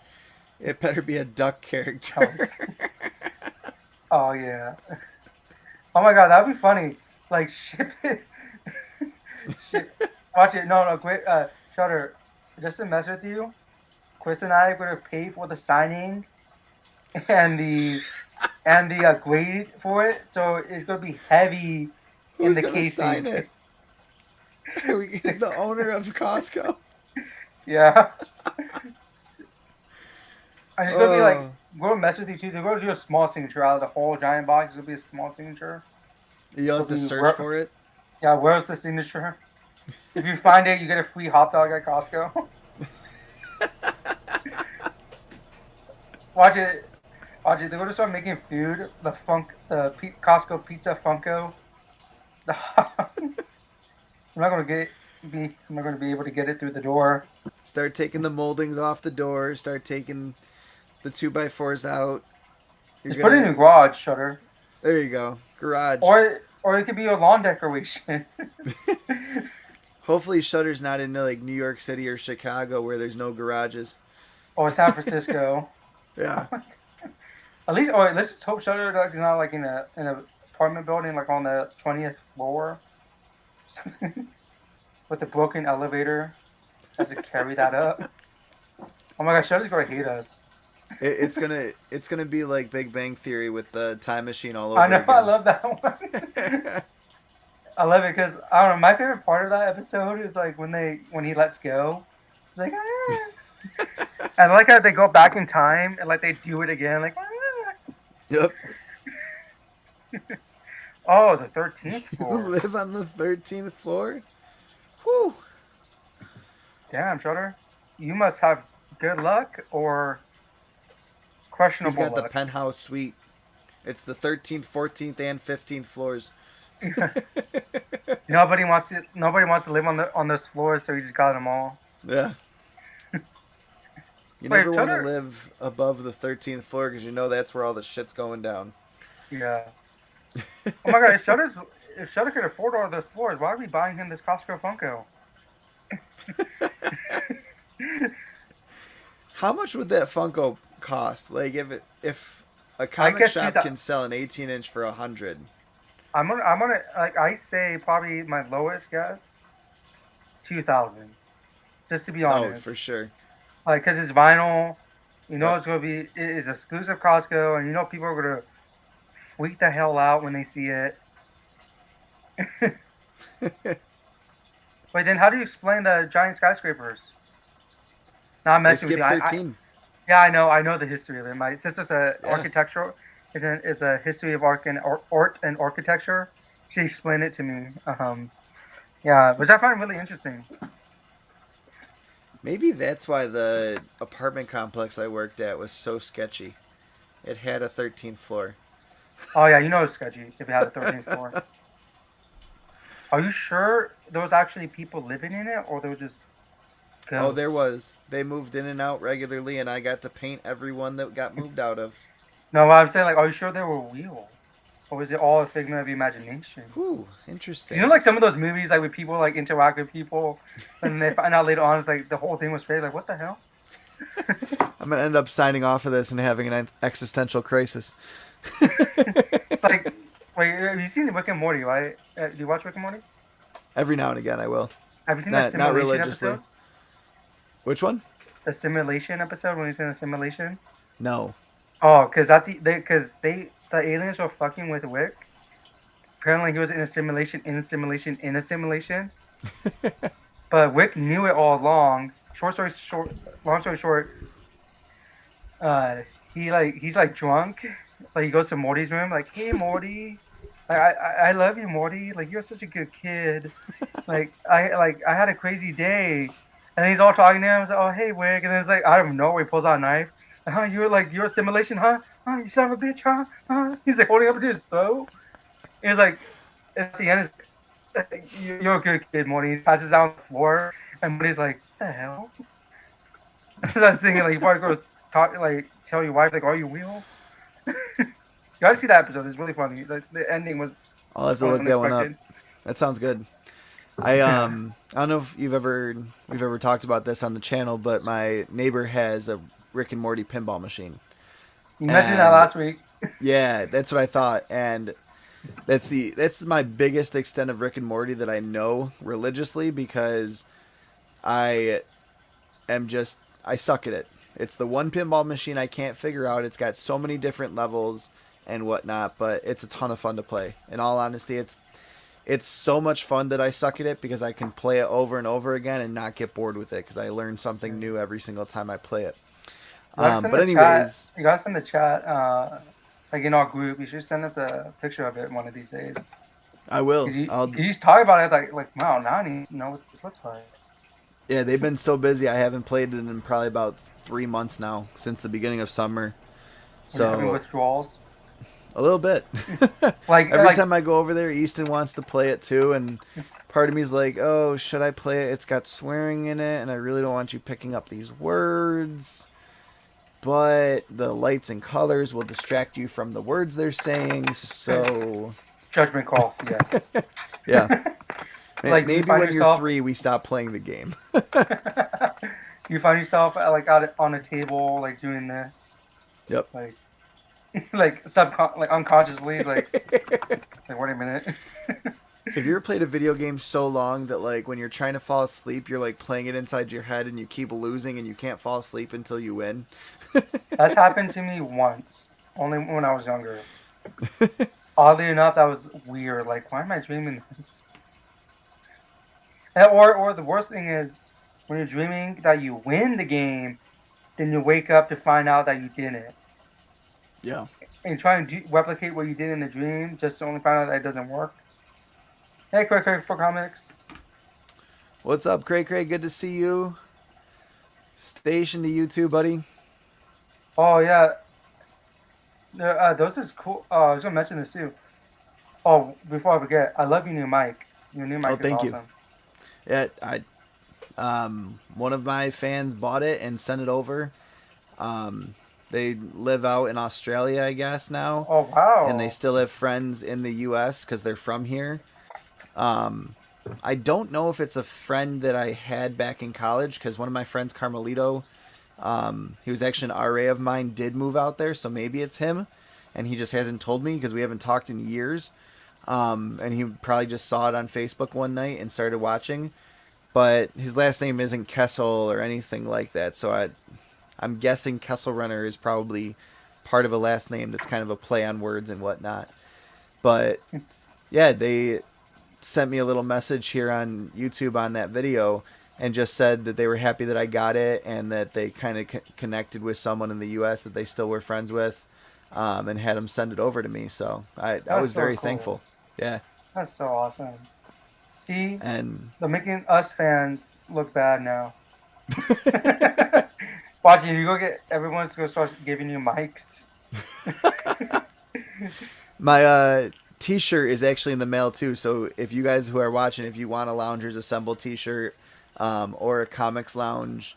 It better be a duck Oh, character. oh yeah. Oh my god, that'd be funny. Like ship it. Shit. Watch it. No, no, quit. Shutter. Just to mess with you, Chris and I are gonna pay for the signing and the grade for it. So it's gonna be heavy in Who's the gonna sign casing. it? Are we the owner of Costco? Yeah. And it's gonna be like Oh, we're gonna mess with you too. They're gonna do a small signature out of the whole giant box. It's gonna be a small signature. you'll It'll have to be search for it. yeah, where's the signature? If you find it, you get a free hot dog at Costco. Watch it. Watch it. They're gonna start making food. Costco pizza Funko. I'm not gonna I'm not gonna be able to get it through the door. Start taking the moldings off the door. Start taking the 2x4s out. You're Just put it in gonna. the garage shutter, There you go. Garage. or it could be a lawn decoration. Hopefully, Shutter's not in like New York City or Chicago where there's no garages. Or San Francisco. Yeah. At least, or let's just hope Shutter Duck is not like in a apartment building, like on the 20th floor, with a broken elevator, has to carry that up. Oh my gosh, Shutter's gonna hate us. It's gonna be like Big Bang Theory with the time machine all over I know, I again. love that one. I love it because I don't know. My favorite part of that episode is like when he lets go. It's like, ah. And I like how they go back in time and like they do it again, like. Ah. Yep. Oh, the 13th You floor. live on the 13th floor? Whew. Damn, Shutter. You must have good luck or He's questionable got the luck. penthouse suite. It's the 13th, 14th, and 15th floors. Nobody wants to live on those floors, so he just got them all. Yeah. You Wait, never want to Shutter. live above the 13th floor because you know that's where all the shit's going down. Yeah. Oh my god, if Shutter could afford all those floors, why are we buying him this Costco Funko? How much would that Funko cost? Like if a I comic guess shop can sell an 18-inch for 100. I'm gonna like I say probably my lowest guess 2,000, just to be Oh, honest. for sure. Like, cause it's vinyl, you know Yep. it's gonna be it's exclusive Costco, and you know people are gonna freak the hell out when they see it. Wait, then how do you explain the giant skyscrapers? Now I'm They messing with you. skipped 13. Yeah, I know the history of it. My sister's a Yeah. architectural is a history of art and architecture. She explained it to me. Yeah, which I find really interesting. Maybe that's why the apartment complex I worked at was so sketchy. It had a 13th floor. Oh yeah, you know it's sketchy if it had a 13th floor. Are you sure there was actually people living in it, or there were just Oh, there ghosts? was. They moved in and out regularly, and I got to paint everyone that got moved out of. No, I'm saying like, are you sure they were real, or was it all a figment of imagination? Whew, You know, interesting. like some of those movies, like where people like interact with people, and they find out later on it's like the whole thing was fake. Like, what the hell? I'm gonna end up signing off of this and having an existential crisis. It's like, wait, have you seen Rick and Morty, right? Do you watch Rick and Morty? Every now and again, I will. Have you seen that Not simulation religiously. episode? Which one? The simulation episode when he's in a simulation? No. Oh, because the aliens were fucking with Rick. Apparently, he was in a simulation, in a simulation, in a simulation. But Rick knew it all along. Long story short, uh, he's like drunk. Like he goes to Morty's room, like, "Hey Morty, I love you, Morty. Like you're such a good kid. I had a crazy day." And he's all talking to him. He's like, "Oh hey Rick," and then it's like out of nowhere he pulls out a knife. Huh? You're a simulation, huh? Huh? You son of a bitch, huh? Huh? He's like holding up to his throat. It's like at the end, it's like, you're a good kid, Morty. He passes out on the floor, and Morty's like, "What the hell?" I was thinking like you probably go talk like tell your wife like, "Are you real?" You gotta see that episode. It's really funny. The ending was I'll have to look that one up. unexpected. That sounds good. Yeah. I don't know if you've ever talked about this on the channel, but my neighbor has a Rick and Morty pinball machine, You mentioned that and last week. yeah, that's what I thought. And that's my biggest extent of Rick and Morty that I know religiously because I I suck at it. It's the one pinball machine I can't figure out. It's got so many different levels and whatnot, but it's a ton of fun to play. In all honesty, it's so much fun that I suck at it because I can play it over and over again and not get bored with it because I learn something new every single time I play it. You gotta send But the chat. anyways, You gotta send the chat. Like in our group, you should send us a picture of it one of these days. I will. Cause you just talk about it like wow, now I need to know what this looks like. Yeah, they've been so busy. I haven't played it in probably about 3 months now since the beginning of summer. Are you having So withdrawals? a little bit. Like Every like time I go over there, Easton wants to play it too, and part of me is like, "Oh, should I play it? It's got swearing in it, and I really don't want you picking up these words." But the lights and colors will distract you from the words they're saying. So, judgment call. Yes. yeah, Like you maybe find when you're yourself 3, we stop playing the game. you find yourself like out on a table like doing this Yep. like like unconsciously like wait a minute. Have you ever played a video game so long that like when you're trying to fall asleep, you're like playing it inside your head and you keep losing and you can't fall asleep until you win? That's happened to me once, only when I was younger. Oddly enough, that was weird. Like, why am I dreaming this? Or the worst thing is when you're dreaming that you win the game, then you wake up to find out that you didn't, Yeah. and you try and replicate what you did in the dream, just to only find out that it doesn't work. Hey, Craig for comics. What's up, Cray Cray? Good to see you. Station to you too, buddy. Oh yeah, those is cool. I was gonna mention this too. Oh, before I forget, I love your new mic. Your new Oh, mic is thank you. awesome. Yeah, one of my fans bought it and sent it over. They live out in Australia, I guess now, Oh and they wow. still have friends in the U.S. because they're from here. Um, I don't know if it's a friend that I had back in college because one of my friends, Carmelito, he was actually an RA of mine, did move out there, so maybe it's him, and he just hasn't told me because we haven't talked in years. And he probably just saw it on Facebook one night and started watching. But his last name isn't Kessel or anything like that, so I'm guessing Kesselrunner is probably part of a last name that's kind of a play on words and whatnot. But yeah, they sent me a little message here on YouTube on that video and just said that they were happy that I got it and that they kind of connected with someone in the U.S. that they still were friends with, and had them send it over to me. So I That's was so very cool. thankful. Yeah, That's so awesome. See, and they're making us fans look bad now. Watching you go get everyone's gonna start giving you mics. my T-shirt is actually in the mail too. So if you guys who are watching, if you want a Loungers Assemble T-shirt, or a Comics Lounge,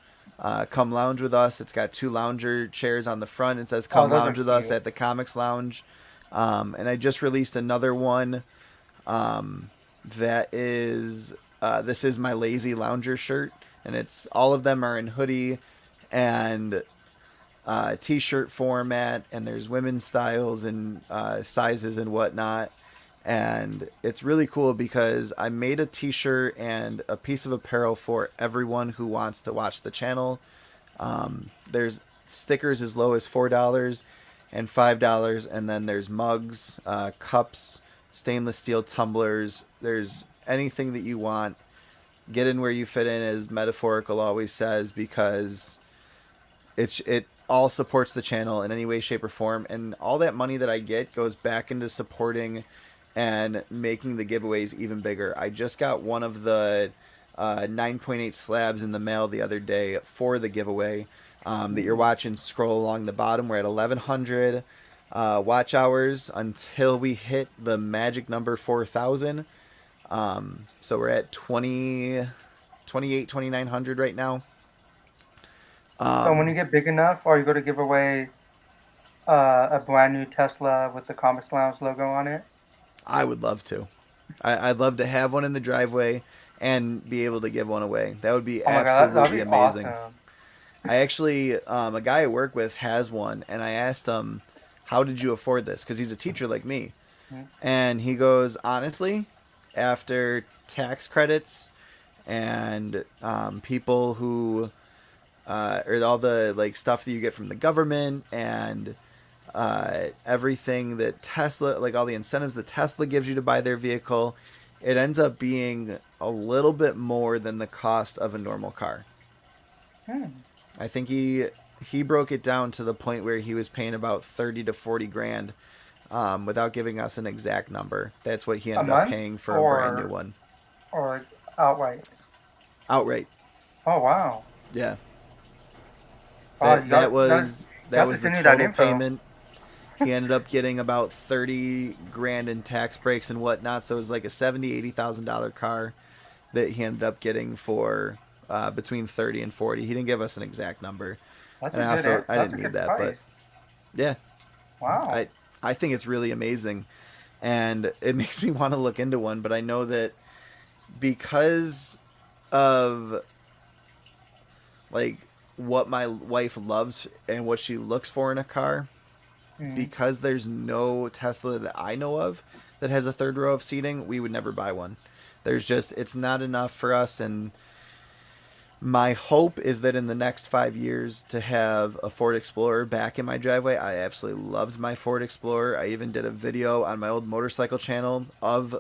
come lounge with us. It's got 2 lounger chairs on the front. It says Oh, "Come those are lounge with us cute. at the Comics Lounge." And I just released another one. That is this is my lazy lounger shirt, and it's all of them are in hoodie and t-shirt format, and there's women's styles and sizes and whatnot. And it's really cool because I made a t-shirt and a piece of apparel for everyone who wants to watch the channel. There's stickers as low as $4 and $5, and then there's mugs, cups, stainless steel tumblers. There's anything that you want. Get in where you fit in, as Metaphorical always says, because it all supports the channel in any way, shape, or form, and all that money that I get goes back into supporting and making the giveaways even bigger. I just got one of the 9.8 slabs in the mail the other day for the giveaway, that you're watching. Scroll along the bottom. We're at 1,100 watch hours until we hit the magic number 4,000. So we're at 2,900 right now. So when you get big enough, are you going to give away a brand new Tesla with the Comics Lounge logo on it? I would love to. I'd love to have one in the driveway and be able to give one away. That would be Oh my god, that'd absolutely be amazing. awesome. I actually, a guy I work with has one, and I asked him, "How did you afford this?" Because he's a teacher like me, Mhm. and he goes, "Honestly, after tax credits and people who, or all the like stuff that you get from the government and everything that Tesla, like all the incentives that Tesla gives you to buy their vehicle, it ends up being a little bit more than the cost of a normal car." Hmm. I think he broke it down to the point where he was paying about 30 to 40 grand, without giving us an exact number. That's what he A ended up month paying for a brand new or one like outright? outright. Oh wow. Yeah, Wow, that was you that have to was the send me that total info. payment. He ended up getting about 30 grand in tax breaks and whatnot. So it was like a $70,000 to $80,000 car that he ended up getting for, between 30 and 40. He didn't give us an exact number, and I That's a didn't need good that, but price. yeah, Wow. I I think it's really amazing, and it makes me want to look into one. But I know that because of like what my wife loves and what she looks for in a car, Hmm. because there's no Tesla that I know of that has a third row of seating, we would never buy one. There's just, it's not enough for us. And my hope is that in the next 5 years to have a Ford Explorer back in my driveway. I absolutely loved my Ford Explorer. I even did a video on my old motorcycle channel of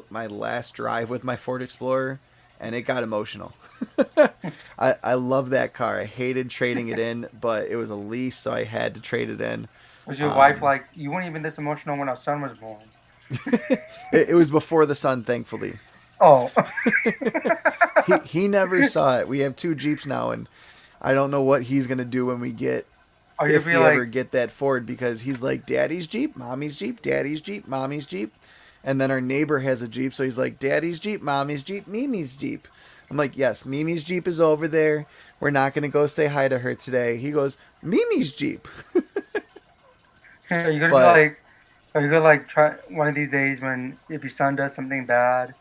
my last drive with my Ford Explorer, and it got emotional. I love that car. I hated trading it in, but it was a lease, so I had to trade it in. Was your wife Um, like, you weren't even this emotional when our son was born? it was before the sun, thankfully. Oh. He never saw it. We have 2 Jeeps now, and I don't know what he's gonna do when we get, Are you if be we ever like, get that Ford, because he's like, "Daddy's Jeep, Mommy's Jeep, Daddy's Jeep, Mommy's Jeep," and then our neighbor has a Jeep, so he's like, "Daddy's Jeep, Mommy's Jeep, Mimi's Jeep." I'm like, "Yes, Mimi's Jeep is over there. We're not going to go say hi to her today. He goes, Mimi's Jeep. Are you gonna be But like, are you gonna like try one of these days when if your son does something bad,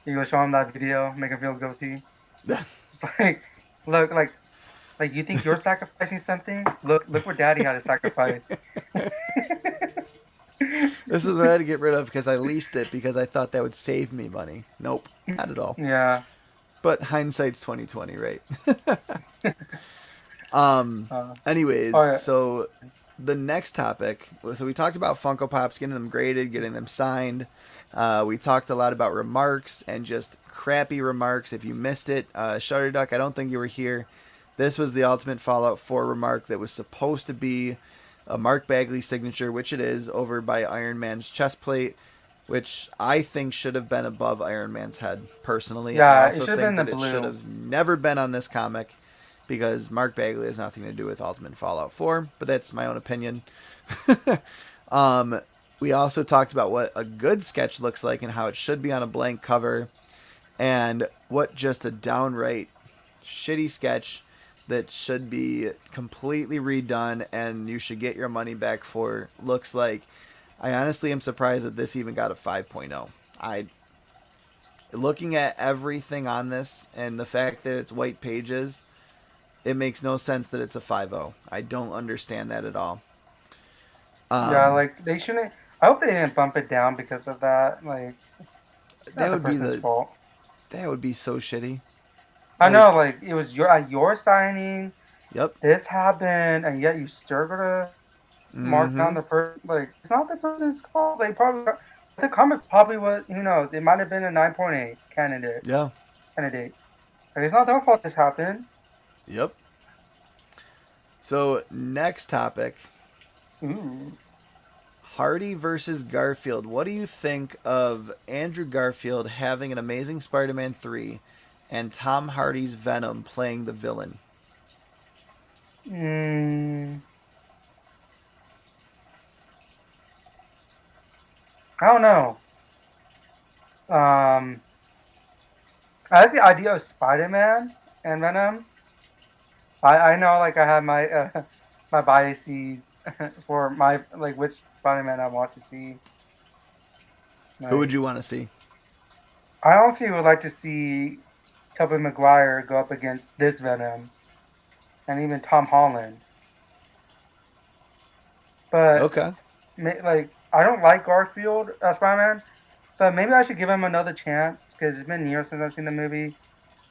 you go show him that video, make him feel guilty? It's like, look, like you think you're sacrificing something? Look what daddy had to sacrifice. this is what I had to get rid of because I leased it because I thought that would save me money. Nope, not at all. Yeah. But hindsight's 2020, right? Uh, all Anyways, right. so the next topic. So we talked about Funko Pops, getting them graded, getting them signed. We talked a lot about remarks and just crappy remarks. If you missed it, Shutterduck, I don't think you were here. This was the Ultimate Fallout 4 remark that was supposed to be a Mark Bagley signature, which it is, over by Iron Man's chest plate, which I think should have been above Iron Man's head, personally. I Yeah, it also should have been think the that it should blue. have never been on this comic because Mark Bagley has nothing to do with Ultimate Fallout 4, but that's my own opinion. We also talked about what a good sketch looks like and how it should be on a blank cover, and what just a downright shitty sketch that should be completely redone and you should get your money back for looks like. I honestly am surprised that this even got a 5.0. I looking at everything on this and the fact that it's white pages, it makes no sense that it's a 5.0. I don't understand that at all. Yeah, Um, like they shouldn't. I hope they didn't bump it down because of that. Like, it's not that the would be person's the fault. that would be so shitty. I know, Like, like it was your signing. yep. This happened, and yet you still gonna mark down Mm-hmm. the person. Like, it's not the person's fault. They probably the comic probably was. Who knows? It might have been a 9.8 candidate. Yeah. Candidate. Like, it's not their fault this happened. Yep. So next topic, Ooh. Hardy versus Garfield. What do you think of Andrew Garfield having an Amazing Spider-Man 3 and Tom Hardy's Venom playing the villain? Mm, I don't know. Um, I like the idea of Spider-Man and Venom. I know, like I have my my biases for my like which Spider-Man I want to see. Who would Like, you want to see? I honestly would like to see Tobey Maguire go up against this Venom and even Tom Holland. But Okay. like I don't like Garfield as Spider-Man, but maybe I should give him another chance because it's been years since I've seen the movie.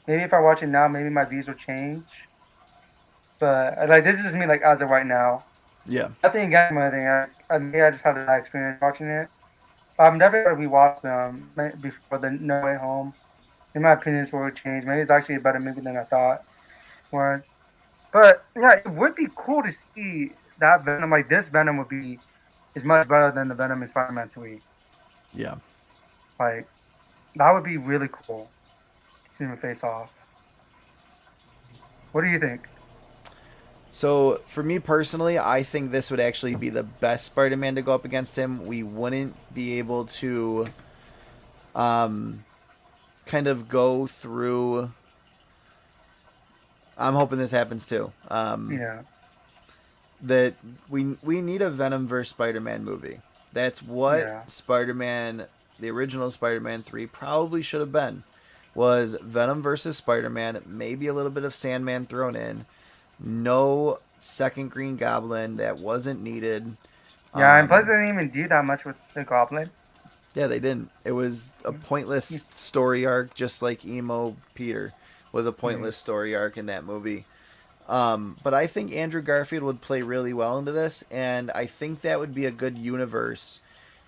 Maybe if I watch it now, maybe my views will change. But like this is just me like as of right now. Yeah. Nothing against my thing. Maybe I just had a bad experience watching it. But I'm definitely gonna rewatch them before the No Way Home. In my opinions will change. Maybe it's actually a better movie than I thought was. But yeah, it would be cool to see that Venom. Like this Venom would be is much better than the Venom in Spider-Man 3. Yeah. Like that would be really cool. See him face off. What do you think? So for me personally, I think this would actually be the best Spider-Man to go up against him. We wouldn't be able to um, kind of go through. I'm hoping this happens too. Yeah, That we need a Venom versus Spider-Man movie. That's what yeah, Spider-Man, the original Spider-Man 3, probably should have been. Was Venom versus Spider-Man, maybe a little bit of Sandman thrown in. No second Green Goblin, that wasn't needed. yeah. And plus, Um, they didn't even do that much with the Goblin. yeah, they didn't. It was a pointless story arc, just like Emo Peter was a Mm-hmm. pointless story arc in that movie. But I think Andrew Garfield would play really well into this, and I think that would be a good universe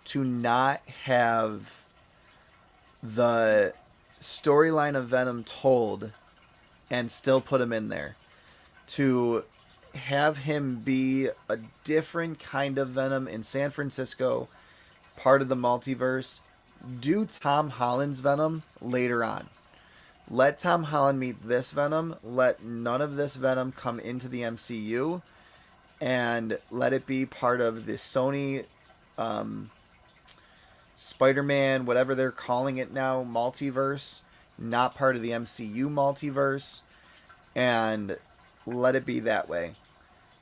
to not have the storyline of Venom told and still put him in there. To have him be a different kind of Venom in San Francisco, part of the multiverse. Do Tom Holland's Venom later on. Let Tom Holland meet this Venom. Let none of this Venom come into the MCU, and let it be part of the Sony um, Spider-Man, whatever they're calling it now, multiverse. Not part of the MCU multiverse. and let it be that way.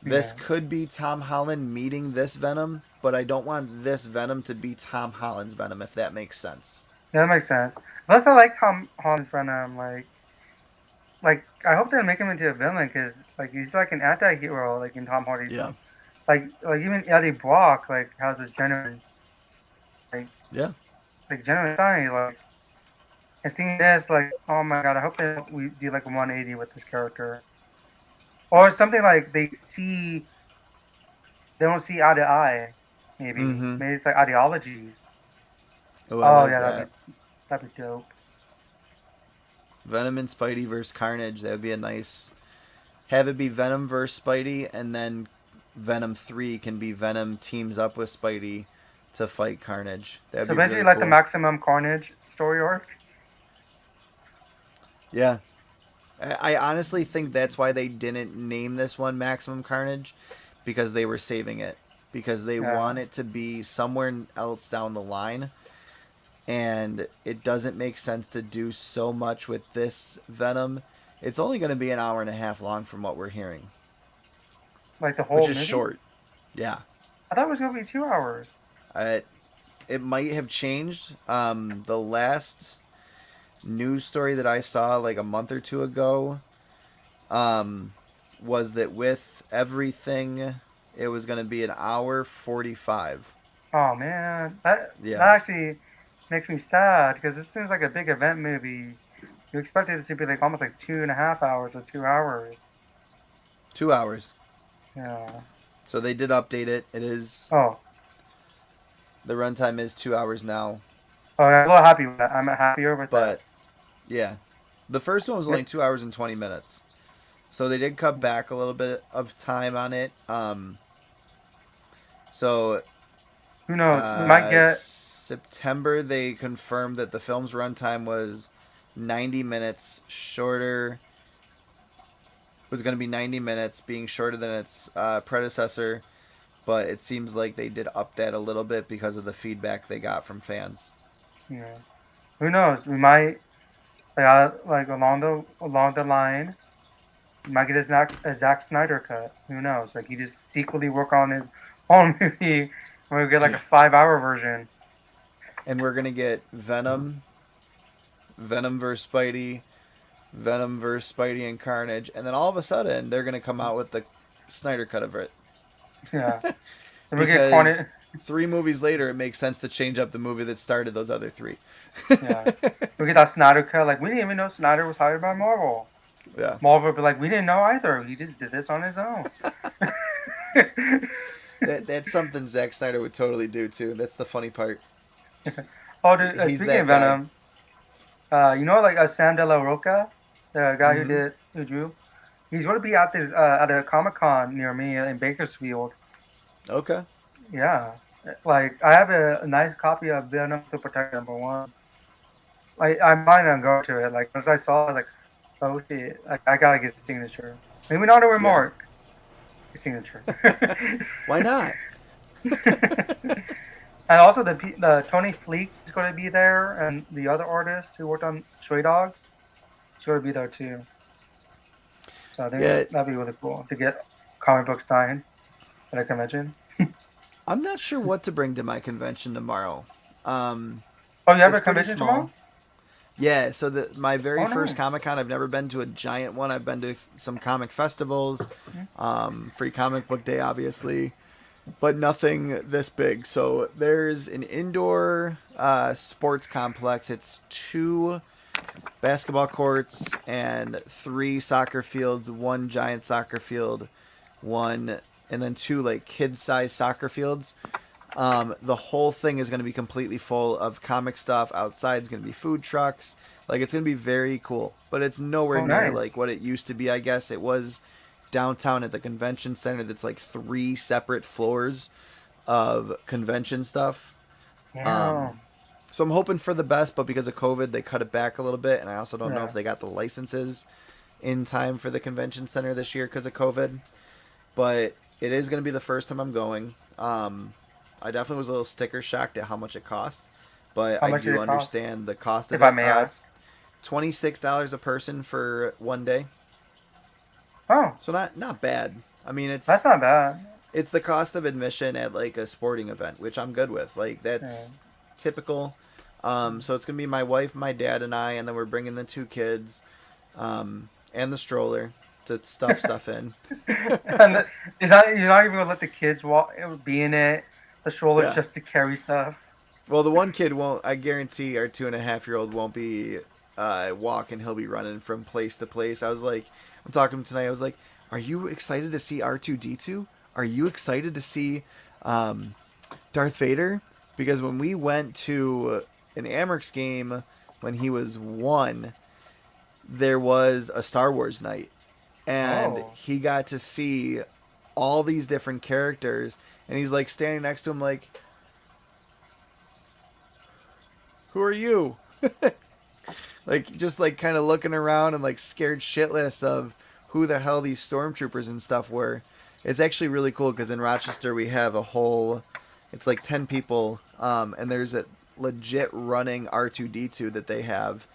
This Yeah, could be Tom Holland meeting this Venom, but I don't want this Venom to be Tom Holland's Venom, if that makes sense. yeah, that makes sense. Plus, I like Tom Holland's Venom. I hope they make him into a villain because like he's like an anti-hero like in Tom Hardy's Yeah. film. Like even Eddie Brock like has a genuine like Yeah. genuine side and seeing this like oh my god I hope we do like a 180 with this character or something like they don't see eye to eye Mm-hmm. maybe it's like ideologies. Oh, I Oh like yeah, that. that'd be dope. Venom and Spidey versus Carnage. That would be a nice. Have it be Venom versus Spidey, and then Venom 3 can be Venom teams up with Spidey to fight Carnage. That'd So be basically really like the cool. Maximum Carnage story arc. Yeah. I honestly think that's why they didn't name this one Maximum Carnage, because they were saving it. Because they Yeah, want it to be somewhere else down the line. And it doesn't make sense to do so much with this Venom. It's only going to be an hour and a half long from what we're hearing, like the which whole is movie. short. Yeah. I thought it was gonna be 2 hours. Uh, it might have changed. The last news story that I saw like a month or two ago was that with everything, it was going to be an hour 45. Oh man, that Yeah. actually makes me sad because this seems like a big event movie. You expected it to be like almost like 2.5 hours or 2 hours. 2 hours. Yeah. So they did update it. It is. Oh, The runtime is 2 hours now. oh, yeah, I'm a little happy with that. I'm happier with that. But yeah. The first one was Yeah. only 2 hours and 20 minutes. So they did cut back a little bit of time on it. So Who knows? We might get. September, they confirmed that the film's runtime was 90 minutes shorter. Was going to be 90 minutes, being shorter than its predecessor. But it seems like they did up that a little bit because of the feedback they got from fans. Yeah. Who knows? We might like along the line. We might get a Zack Snyder cut. Who knows? Like he just secretly work on his own movie. Where we get like a 5 hour version. And we're going to get Venom, Venom vs. Spidey, Venom vs. Spidey and Carnage. And then all of a sudden, they're going to come out with the Snyder cut of it. Yeah. And we get Because Carnage. 3 movies later, it makes sense to change up the movie that started those other 3. Yeah. We get that Snyder cut. Like we didn't even know Snyder was hired by Marvel. Yeah. Marvel would be like, we didn't know either. He just did this on his own. That's something Zack Snyder would totally do, too. That's the funny part. Oh, dude, He's speaking that of guy. Venom, you know, like Sam De La Roca, the guy Mm-hmm. who drew, he's going to be at a Comic Con near me in Bakersfield. Okay. Yeah, like I have a nice copy of Venom to Protect Number One. Like I might not go to it. Like once I saw it, like oh shit, like, I gotta get a signature. Maybe not a Yeah. remark, a signature. Why not? And also the Tony Fleek is going to be there, and the other artist who worked on Stray Dogs is going to be there too. So I think Yeah. that'd be really cool to get comic book signed at a convention. I'm not sure what to bring to my convention tomorrow. Um, Oh, you have it's a pretty convention tomorrow? small. Yeah, so my very Oh first no. Comic Con, I've never been to a giant one. I've been to some comic festivals, Free Comic Book Day, obviously, but nothing this big. So there's an indoor sports complex. It's 2 basketball courts and 3 soccer fields, 1 giant soccer field, and then 2 like kid-sized soccer fields. The whole thing is going to be completely full of comic stuff. Outside is going to be food trucks. Like it's going to be very cool, but it's nowhere Oh near nice. like what it used to be. I guess it was downtown at the convention center. That's like 3 separate floors of convention stuff. Yeah. So I'm hoping for the best, but because of COVID, they cut it back a little bit, and I also don't know Yeah. if they got the licenses in time for the convention center this year because of COVID. But it is going to be the first time I'm going. I definitely was a little sticker shocked at how much it cost, but How I much did do it cost? understand the cost of If I it. may ask. $26 a person for one day. Oh, So not bad. I mean, that's not bad. it's the cost of admission at like a sporting event, which I'm good with. Like Yeah. that's typical. So it's gonna be my wife, my dad, and I, and then we're bringing the two kids, and the stroller to stuff stuff in. And you're not even gonna let the kids walk, be in it, the stroller Yeah. just to carry stuff. Well, the one kid won't. I guarantee our 2.5-year-old won't be walking. He'll be running from place to place. I was like, I'm talking to him tonight. I was like, "Are you excited to see R2D2? Are you excited to see um, Darth Vader?" Because when we went to an Amerks game when he was 1, there was a Star Wars night, and Oh, he got to see all these different characters, and he's like standing next to him, like, "Who are you?" Like just like kind of looking around and like scared shitless of who the hell these stormtroopers and stuff were. It's actually really cool because in Rochester we have a whole, it's like 10 people, and there's a legit running R2D2 that they have.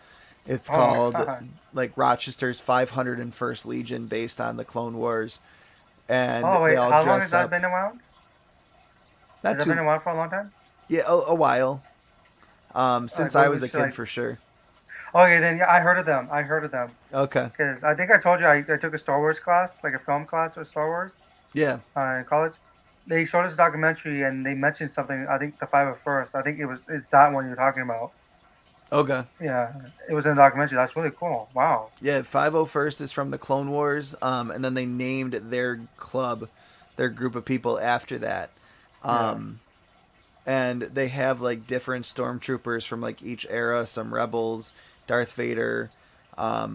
It's oh my called god. like Rochester's 501st Legion, based on the Clone Wars, and Oh they wait, all how long has dress that up. been around? Has Not that been too, around for a long time? yeah, a while. Since Like I what was was a kid like? for sure. Okay, then yeah, I heard of them. I heard of them Okay. because I think I told you I took a Star Wars class, like a film class with Star Wars Yeah. in college. They showed us a documentary and they mentioned something. I think the 501st. I think is that one you're talking about. Okay. Yeah, it was in the documentary. That's really cool. Wow. Yeah, 501st is from the Clone Wars, and then they named their club, their group of people after that. Yeah. Um, and they have like different stormtroopers from like each era, some rebels, Darth Vader,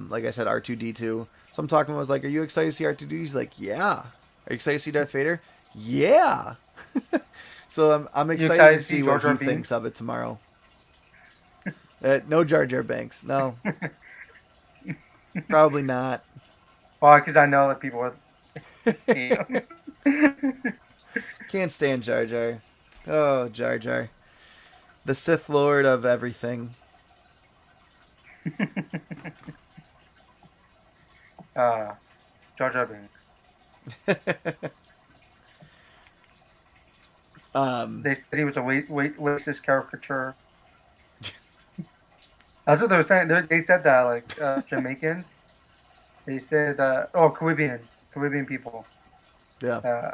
like I said, R2D2. So I'm talking, I was like, "Are you excited to see R2D2?" He's like, "Yeah." "Are you excited to see Darth Vader?" "Yeah." So I'm You excited excited to to see see what Jar Jar he thinks Binks? of it tomorrow. No Jar Jar Banks. No, probably not. Well, because I know that people would hate him. Can't stand Jar Jar. Oh, Jar Jar. The Sith Lord of everything. uh, Jar Jar Binks. um, They said he was a racist caricature. That's what they were saying. They said that like Jamaicans. They said oh Caribbean people. yeah. Uh,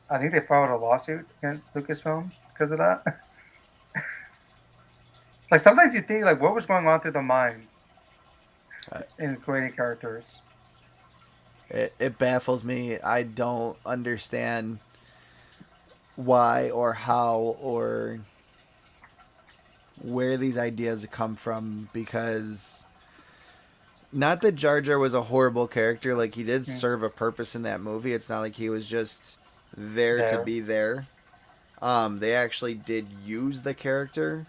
I think they filed a lawsuit against Lucasfilms because of that. Like sometimes you think like what was going on through the minds Uh, in creating characters. it baffles me. I don't understand why or how or where these ideas come from, because not that Jar Jar was a horrible character. Like, he did Mm, serve a purpose in that movie. It's not like he was just there to there. be there. They actually did use the character.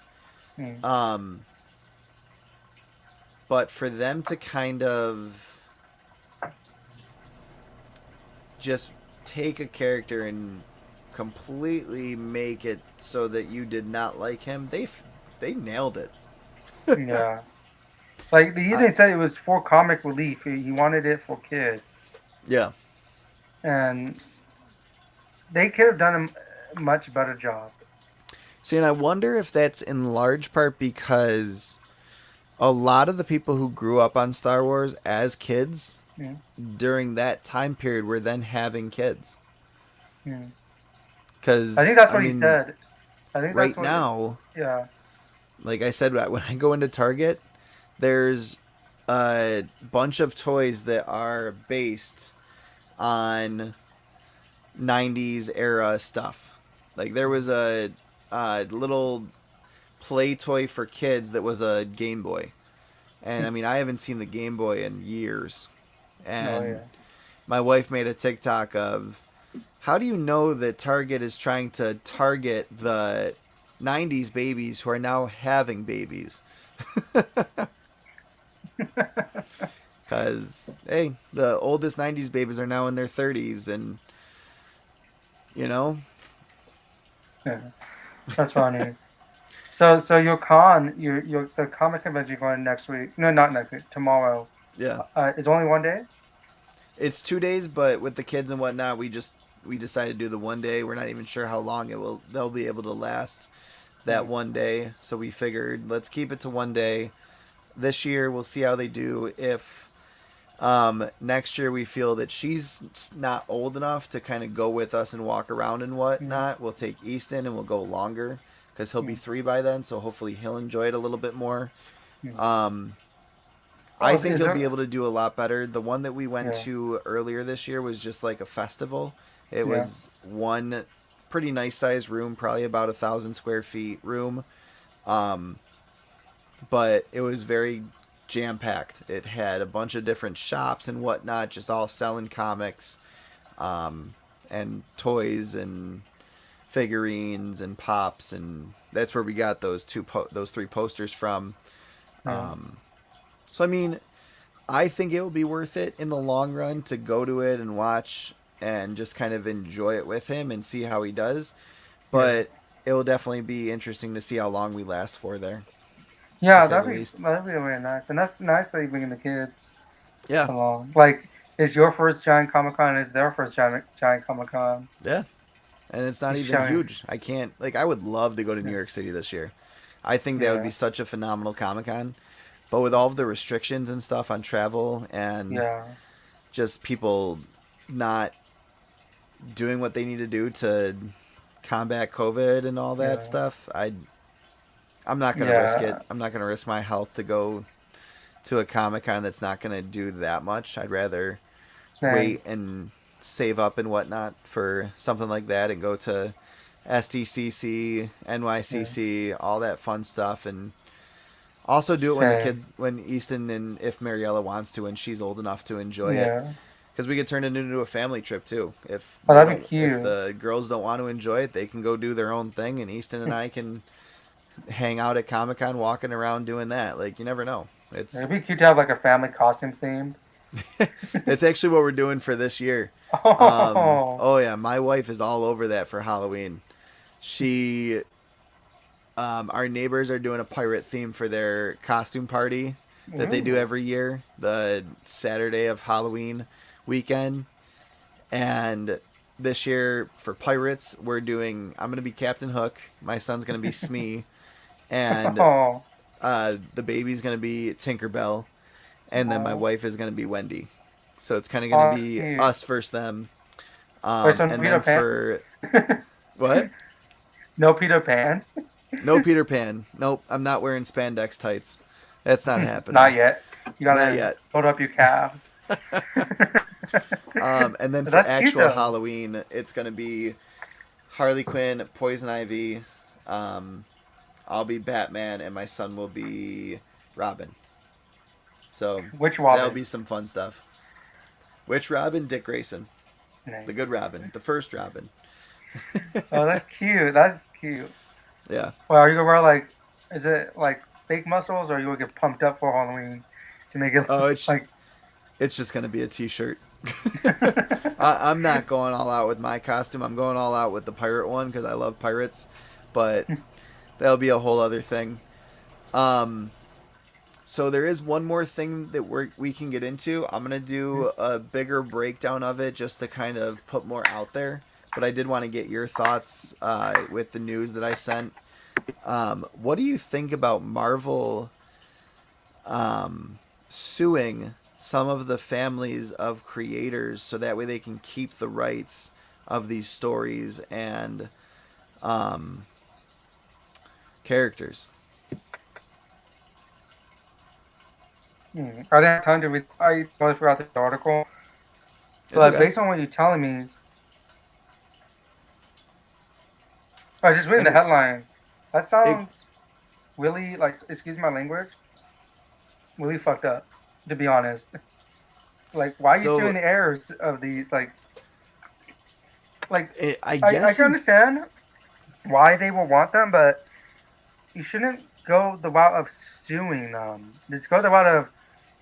Mm, Um, but for them to kind of just take a character and completely make it so that you did not like him, they nailed it. yeah. Like they I, even said it was for comic relief. He wanted it for kids, yeah. and they could have done a much better job. See, and I wonder if that's in large part because a lot of the people who grew up on Star Wars as kids Mm, during that time period were then having kids. mm. I think Because, that's I what he mean, said. I think that's right what. now, Yeah. like I said, when I go into Target, there's a bunch of toys that are based on 90s era stuff. Like, there was a little play toy for kids that was a Game Boy. And I mean, I haven't seen the Game Boy in years. Oh And yeah. my wife made a TikTok of, how do you know that Target is trying to target the 90s babies who are now having babies? Because, hey, the oldest 90s babies are now in their 30s, and, you know, Yeah. That's funny. So your con, your the comic convention going next week. No, not next week. Tomorrow. yeah. It's only one day. It's 2 days, but with the kids and whatnot, we decided to do the one day. We're not even sure how long they'll be able to last that Mm, one day. So we figured let's keep it to one day. This year we'll see how they do. If next year we feel that she's not old enough to kind of go with us and walk around and mm, whatnot, we'll take Easton and we'll go longer because he'll be mm, 3 by then. So hopefully he'll enjoy it a little bit more. mm. Um, I Oh, think is he'll be there? able to do a lot better. The one that we went Yeah, to earlier this year was just like a festival. It yeah, was one pretty nice sized room, probably about 1,000 square feet room. Um, but it was very jam packed. It had a bunch of different shops and whatnot, just all selling comics, and toys and figurines and pops, and that's where we got those 3 posters from. yeah, So I mean, I think it will be worth it in the long run to go to it and watch and just kind of enjoy it with him and see how he does. yeah. But it will definitely be interesting to see how long we last for there, to Yeah, say the least. that'd be really nice, and that's nice that you bringing the kids Yeah, along. Like, it's your first giant Comic Con, it's their first giant Comic Con. yeah. And it's not It's even showing. huge. I can't, like, I would love to go to New Yeah, York City this year. I think that would yeah, be such a phenomenal Comic Con. But with all of the restrictions and stuff on travel and yeah, just people not doing what they need to do to combat COVID and all that yeah, stuff, I'm not gonna risk it. yeah. I'm not gonna risk my health to go to a Comic Con that's not gonna do that much. I'd rather Same. wait and save up and whatnot for something like that and go to SDCC, Yeah, NYCC, all that fun stuff, and also do it when the same. kids, when Easton and if Mariella wants to, and she's old enough to enjoy it, Yeah. because we could turn it into a family trip too. Oh, that'd be If cute. the girls don't want to enjoy it, they can go do their own thing, and Easton and I can hang out at Comic Con, walking around doing that. Like you never know. It'd It's be cute to have like a family costume themed. it's actually what we're doing for this year. Oh, Oh yeah, my wife is all over that for Halloween. She, our neighbors are doing a pirate theme for their costume party that they do ooh. every year, the Saturday of Halloween weekend. And this year for pirates, I'm gonna be Captain Hook. My son's gonna be Smee, and Oh, the baby's gonna be Tinkerbell, and then my oh, wife is gonna be Wendy. So it's kind of gonna oh, that's be cute. us versus them. Wait, so no And Peter then Pan? for what? No Peter Pan? No Peter Pan. Nope, I'm not wearing spandex tights. That's not happening. Not yet. You Not gotta yet. hold up your calves. And then But for that's cute actual though. Halloween, it's gonna be Harley Quinn, Poison Ivy. Um, I'll be Batman, and my son will be Robin. So Which that'll Robin? be some fun stuff. Which Robin? Dick Grayson, Nice. the good Robin, the first Robin. Oh, that's cute. That's cute. Yeah. Well, are you gonna wear like, is it like fake muscles, or are you gonna get pumped up for Halloween to make it Oh, it's like? it's just gonna be a T-shirt. I'm not going all out with my costume. I'm going all out with the pirate one because I love pirates, but that'll be a whole other thing. Um, so there is one more thing that we can get into. I'm gonna do a bigger breakdown of it just to kind of put more out there. But I did want to get your thoughts with the news that I sent. What do you think about Marvel suing some of the families of creators so that way they can keep the rights of these stories and um, characters? I didn't have time to read. I totally forgot this article. It's But okay. based on what you're telling me, I just reading I the mean, headline. That it, sounds really like, excuse my language, really fucked up. To be honest, like, why are you suing so the heirs of these? Like, I I guess can understand why they will want them, but you shouldn't go the route of suing them. Just go the route of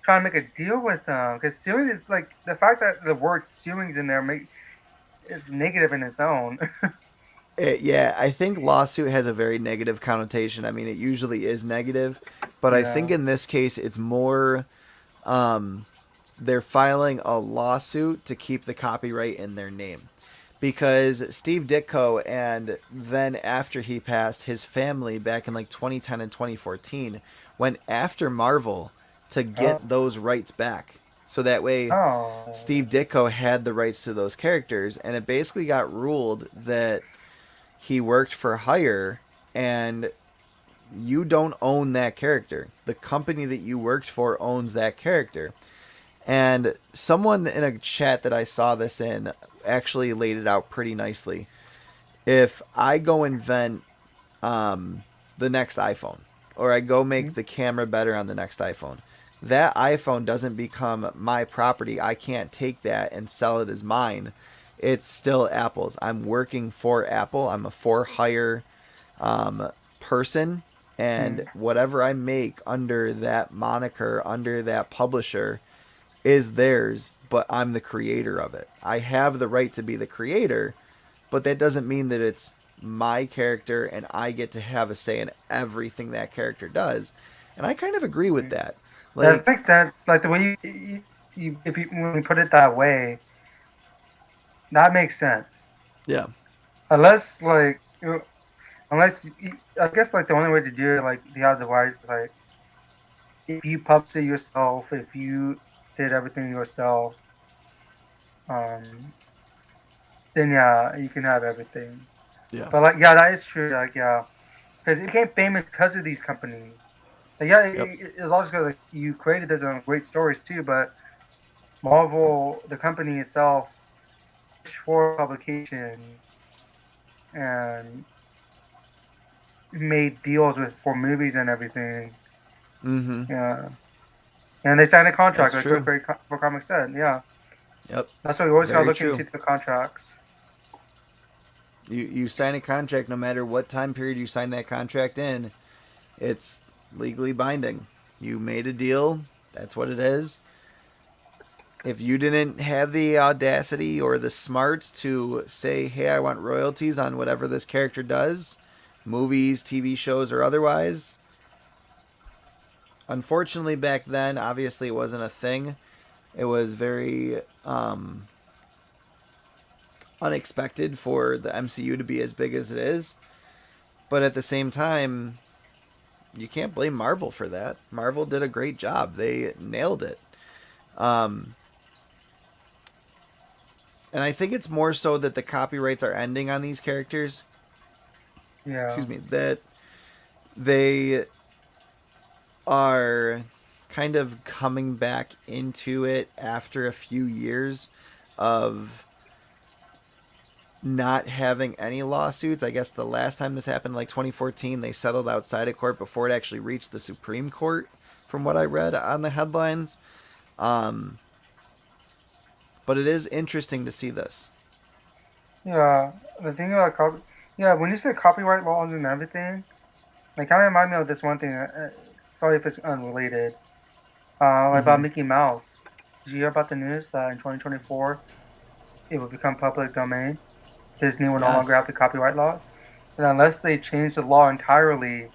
trying to make a deal with them. Because suing is like the fact that the word suing is in there is negative in its own. yeah, I think lawsuit has a very negative connotation. I mean, it usually is negative, but I think Yeah. in this case it's more they're filing a lawsuit to keep the copyright in their name. Because Steve Ditko, and then after he passed, his family back in like 2010 and 2014 went after Marvel to Oh, get those rights back. So that way, oh, Steve Ditko had the rights to those characters, and it basically got ruled that he worked for hire, and you don't own that character. The company that you worked for owns that character. And someone in a chat that I saw this in actually laid it out pretty nicely. If I go invent the next iPhone, or I go make the camera better on the next iPhone, that iPhone doesn't become my property. I can't take that and sell it as mine. It's still Apple's. I'm working for Apple. I'm a for hire person, and mm, whatever I make under that moniker, under that publisher, is theirs, but I'm the creator of it. I have the right to be the creator, but that doesn't mean that it's my character and I get to have a say in everything that character does. And I kind of agree with mm. that. That Like, makes sense. Like the way you if you when you put it that way, that makes sense. yeah, Unless I guess like the only way to do it like the other way is like if you publish it yourself, if you did everything yourself, um, then yeah, you can have everything. yeah, But like yeah, that is true. Like yeah, because it became famous because of these companies. Like, yeah, yep, it's also because like, you created this on great stories too, but Marvel, the company itself, pushed for publications and made deals with for movies and everything. mm-hmm, Yeah, and they signed a contract, that's like true. For Comics said. Yeah, Yep, that's why we always gotta very look true. into the contracts. You sign a contract no matter what time period you sign that contract in, it's legally binding. You made a deal, that's what it is. If you didn't have the audacity or the smarts to say, hey, I want royalties on whatever this character does, movies, TV shows, or otherwise, unfortunately, back then, obviously, it wasn't a thing. It was very unexpected for the MCU to be as big as it is. But at the same time, you can't blame Marvel for that. Marvel did a great job. They nailed it. Um, and I think it's more so that the copyrights are ending on these characters. Yeah, Excuse me. That they are kind of coming back into it after a few years of not having any lawsuits. I guess the last time this happened, like 2014, they settled outside of court before it actually reached the Supreme Court, from what I read on the headlines. Um, but it is interesting to see this. yeah. The thing about yeah, when you say copyright laws and everything, like kind of remind me of this one thing. Sorry if it's unrelated. About Mm-hmm. Mickey Mouse. Did you hear about the news that in 2024 it will become public domain? Disney will no longer have Yes. the copyright laws, and unless they change the law entirely,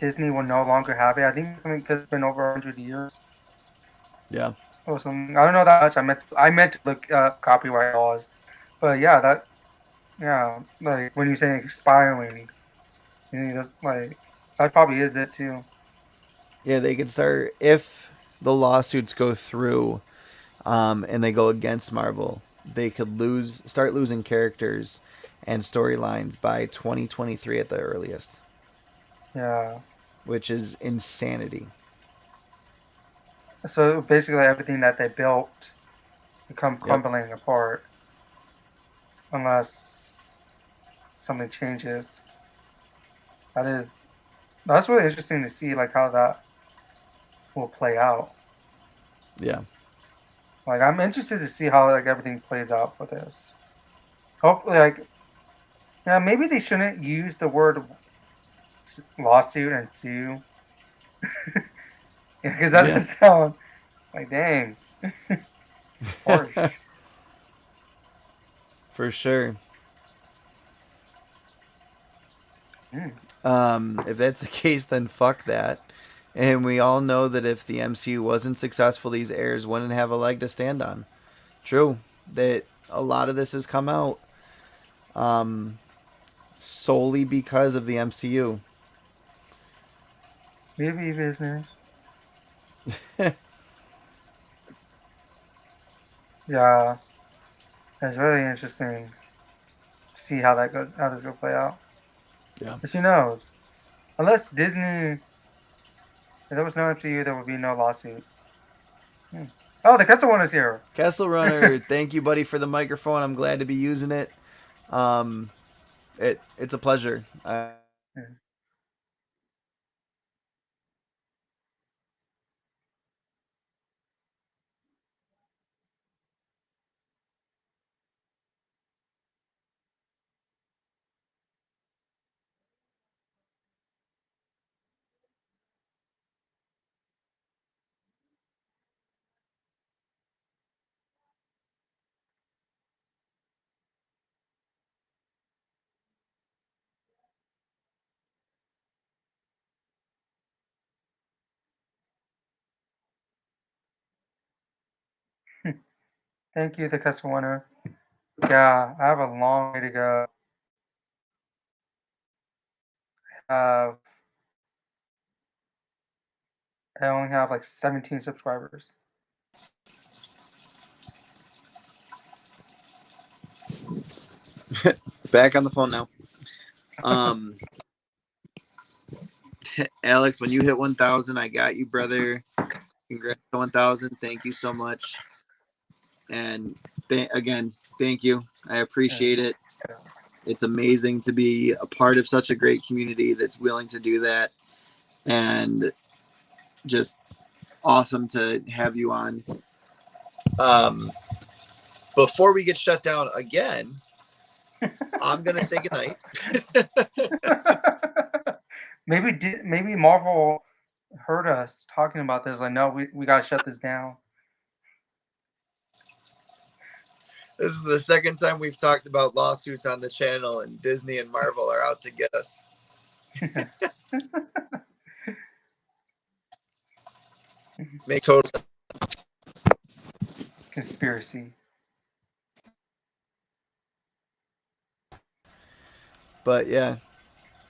Disney will no longer have it. I think because it's been over 100 years Yeah. or something. I don't know that much. I meant to look copyright laws, but yeah, yeah, like when you say expiring, that's like that probably is it too. Yeah, they could start if the lawsuits go through, and they go against Marvel. They could start losing characters and storylines by 2023 at the earliest, Yeah. which is insanity. So basically, everything that they built become Yep. crumbling apart unless something changes. That is that's really interesting to see like how that will play out. Yeah. Like I'm interested to see how like everything plays out for this. Hopefully, like yeah, maybe they shouldn't use the word lawsuit and sue because that Yeah. does sound like dang harsh. For sure. Mm. If that's the case, then fuck that. And we all know that if the MCU wasn't successful, these heirs wouldn't have a leg to stand on. True. That a lot of this has come out um, solely because of the MCU. Maybe business. Yeah, it's really interesting to see how that goes, how this will play out. Yeah. But who knows? Unless Disney, if there was no MCU, there would be no lawsuits. Hmm. Oh, the Kessel one is here. Kessel Runner, thank you, buddy, for the microphone. I'm glad to be using it. Um, it's a pleasure. Hmm. Thank you, the Kessel winner. Yeah, I have a long way to go. Uh, I only have like 17 subscribers. Back on the phone now. Um, Alex, when you hit 1,000, I got you, brother. Congrats on 1,000. Thank you so much. And again, thank you. I appreciate it. Yeah. It's amazing to be a part of such a great community that's willing to do that. And just awesome to have you on. Um, before we get shut down again, I'm going to say goodnight. maybe Marvel heard us talking about this. Like, no, we gotta shut this down. This is the second time we've talked about lawsuits on the channel, and Disney and Marvel are out to get us. Make total sense. Conspiracy. But yeah,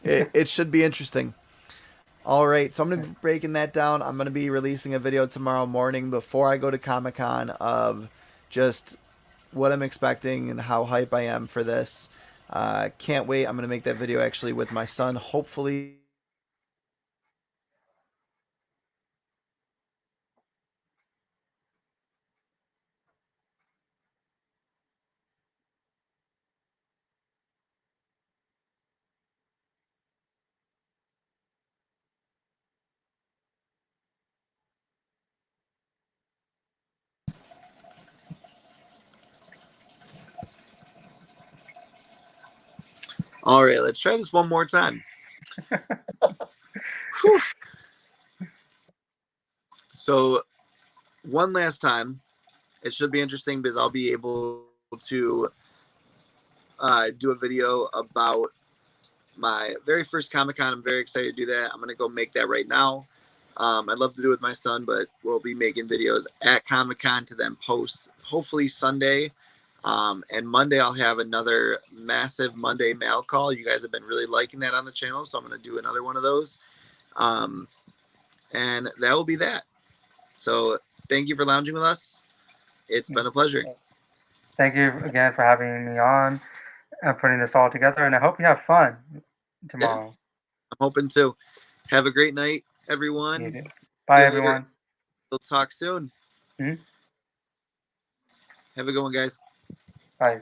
it should be interesting. All right, so I'm going to be breaking that down. I'm going to be releasing a video tomorrow morning before I go to Comic-Con of just what I'm expecting and how hype I am for this. Can't wait. I'm going to make that video actually with my son, hopefully. All right, let's try this one more time. Whew. So, one last time. It should be interesting because I'll be able to do a video about my very first Comic Con. I'm very excited to do that. I'm going to go make that right now. I'd love to do it with my son, but we'll be making videos at Comic Con to then post hopefully Sunday. And Monday, I'll have another massive Monday mail call. You guys have been really liking that on the channel, so I'm going to do another one of those. And that will be that. So thank you for lounging with us. It's been a pleasure. Thank you again for having me on and putting this all together. And I hope you have fun tomorrow. Yeah, I'm hoping to. Have a great night, everyone. See Bye, you later. everyone. We'll talk soon. Mm-hmm. Have a good one, guys. Bye.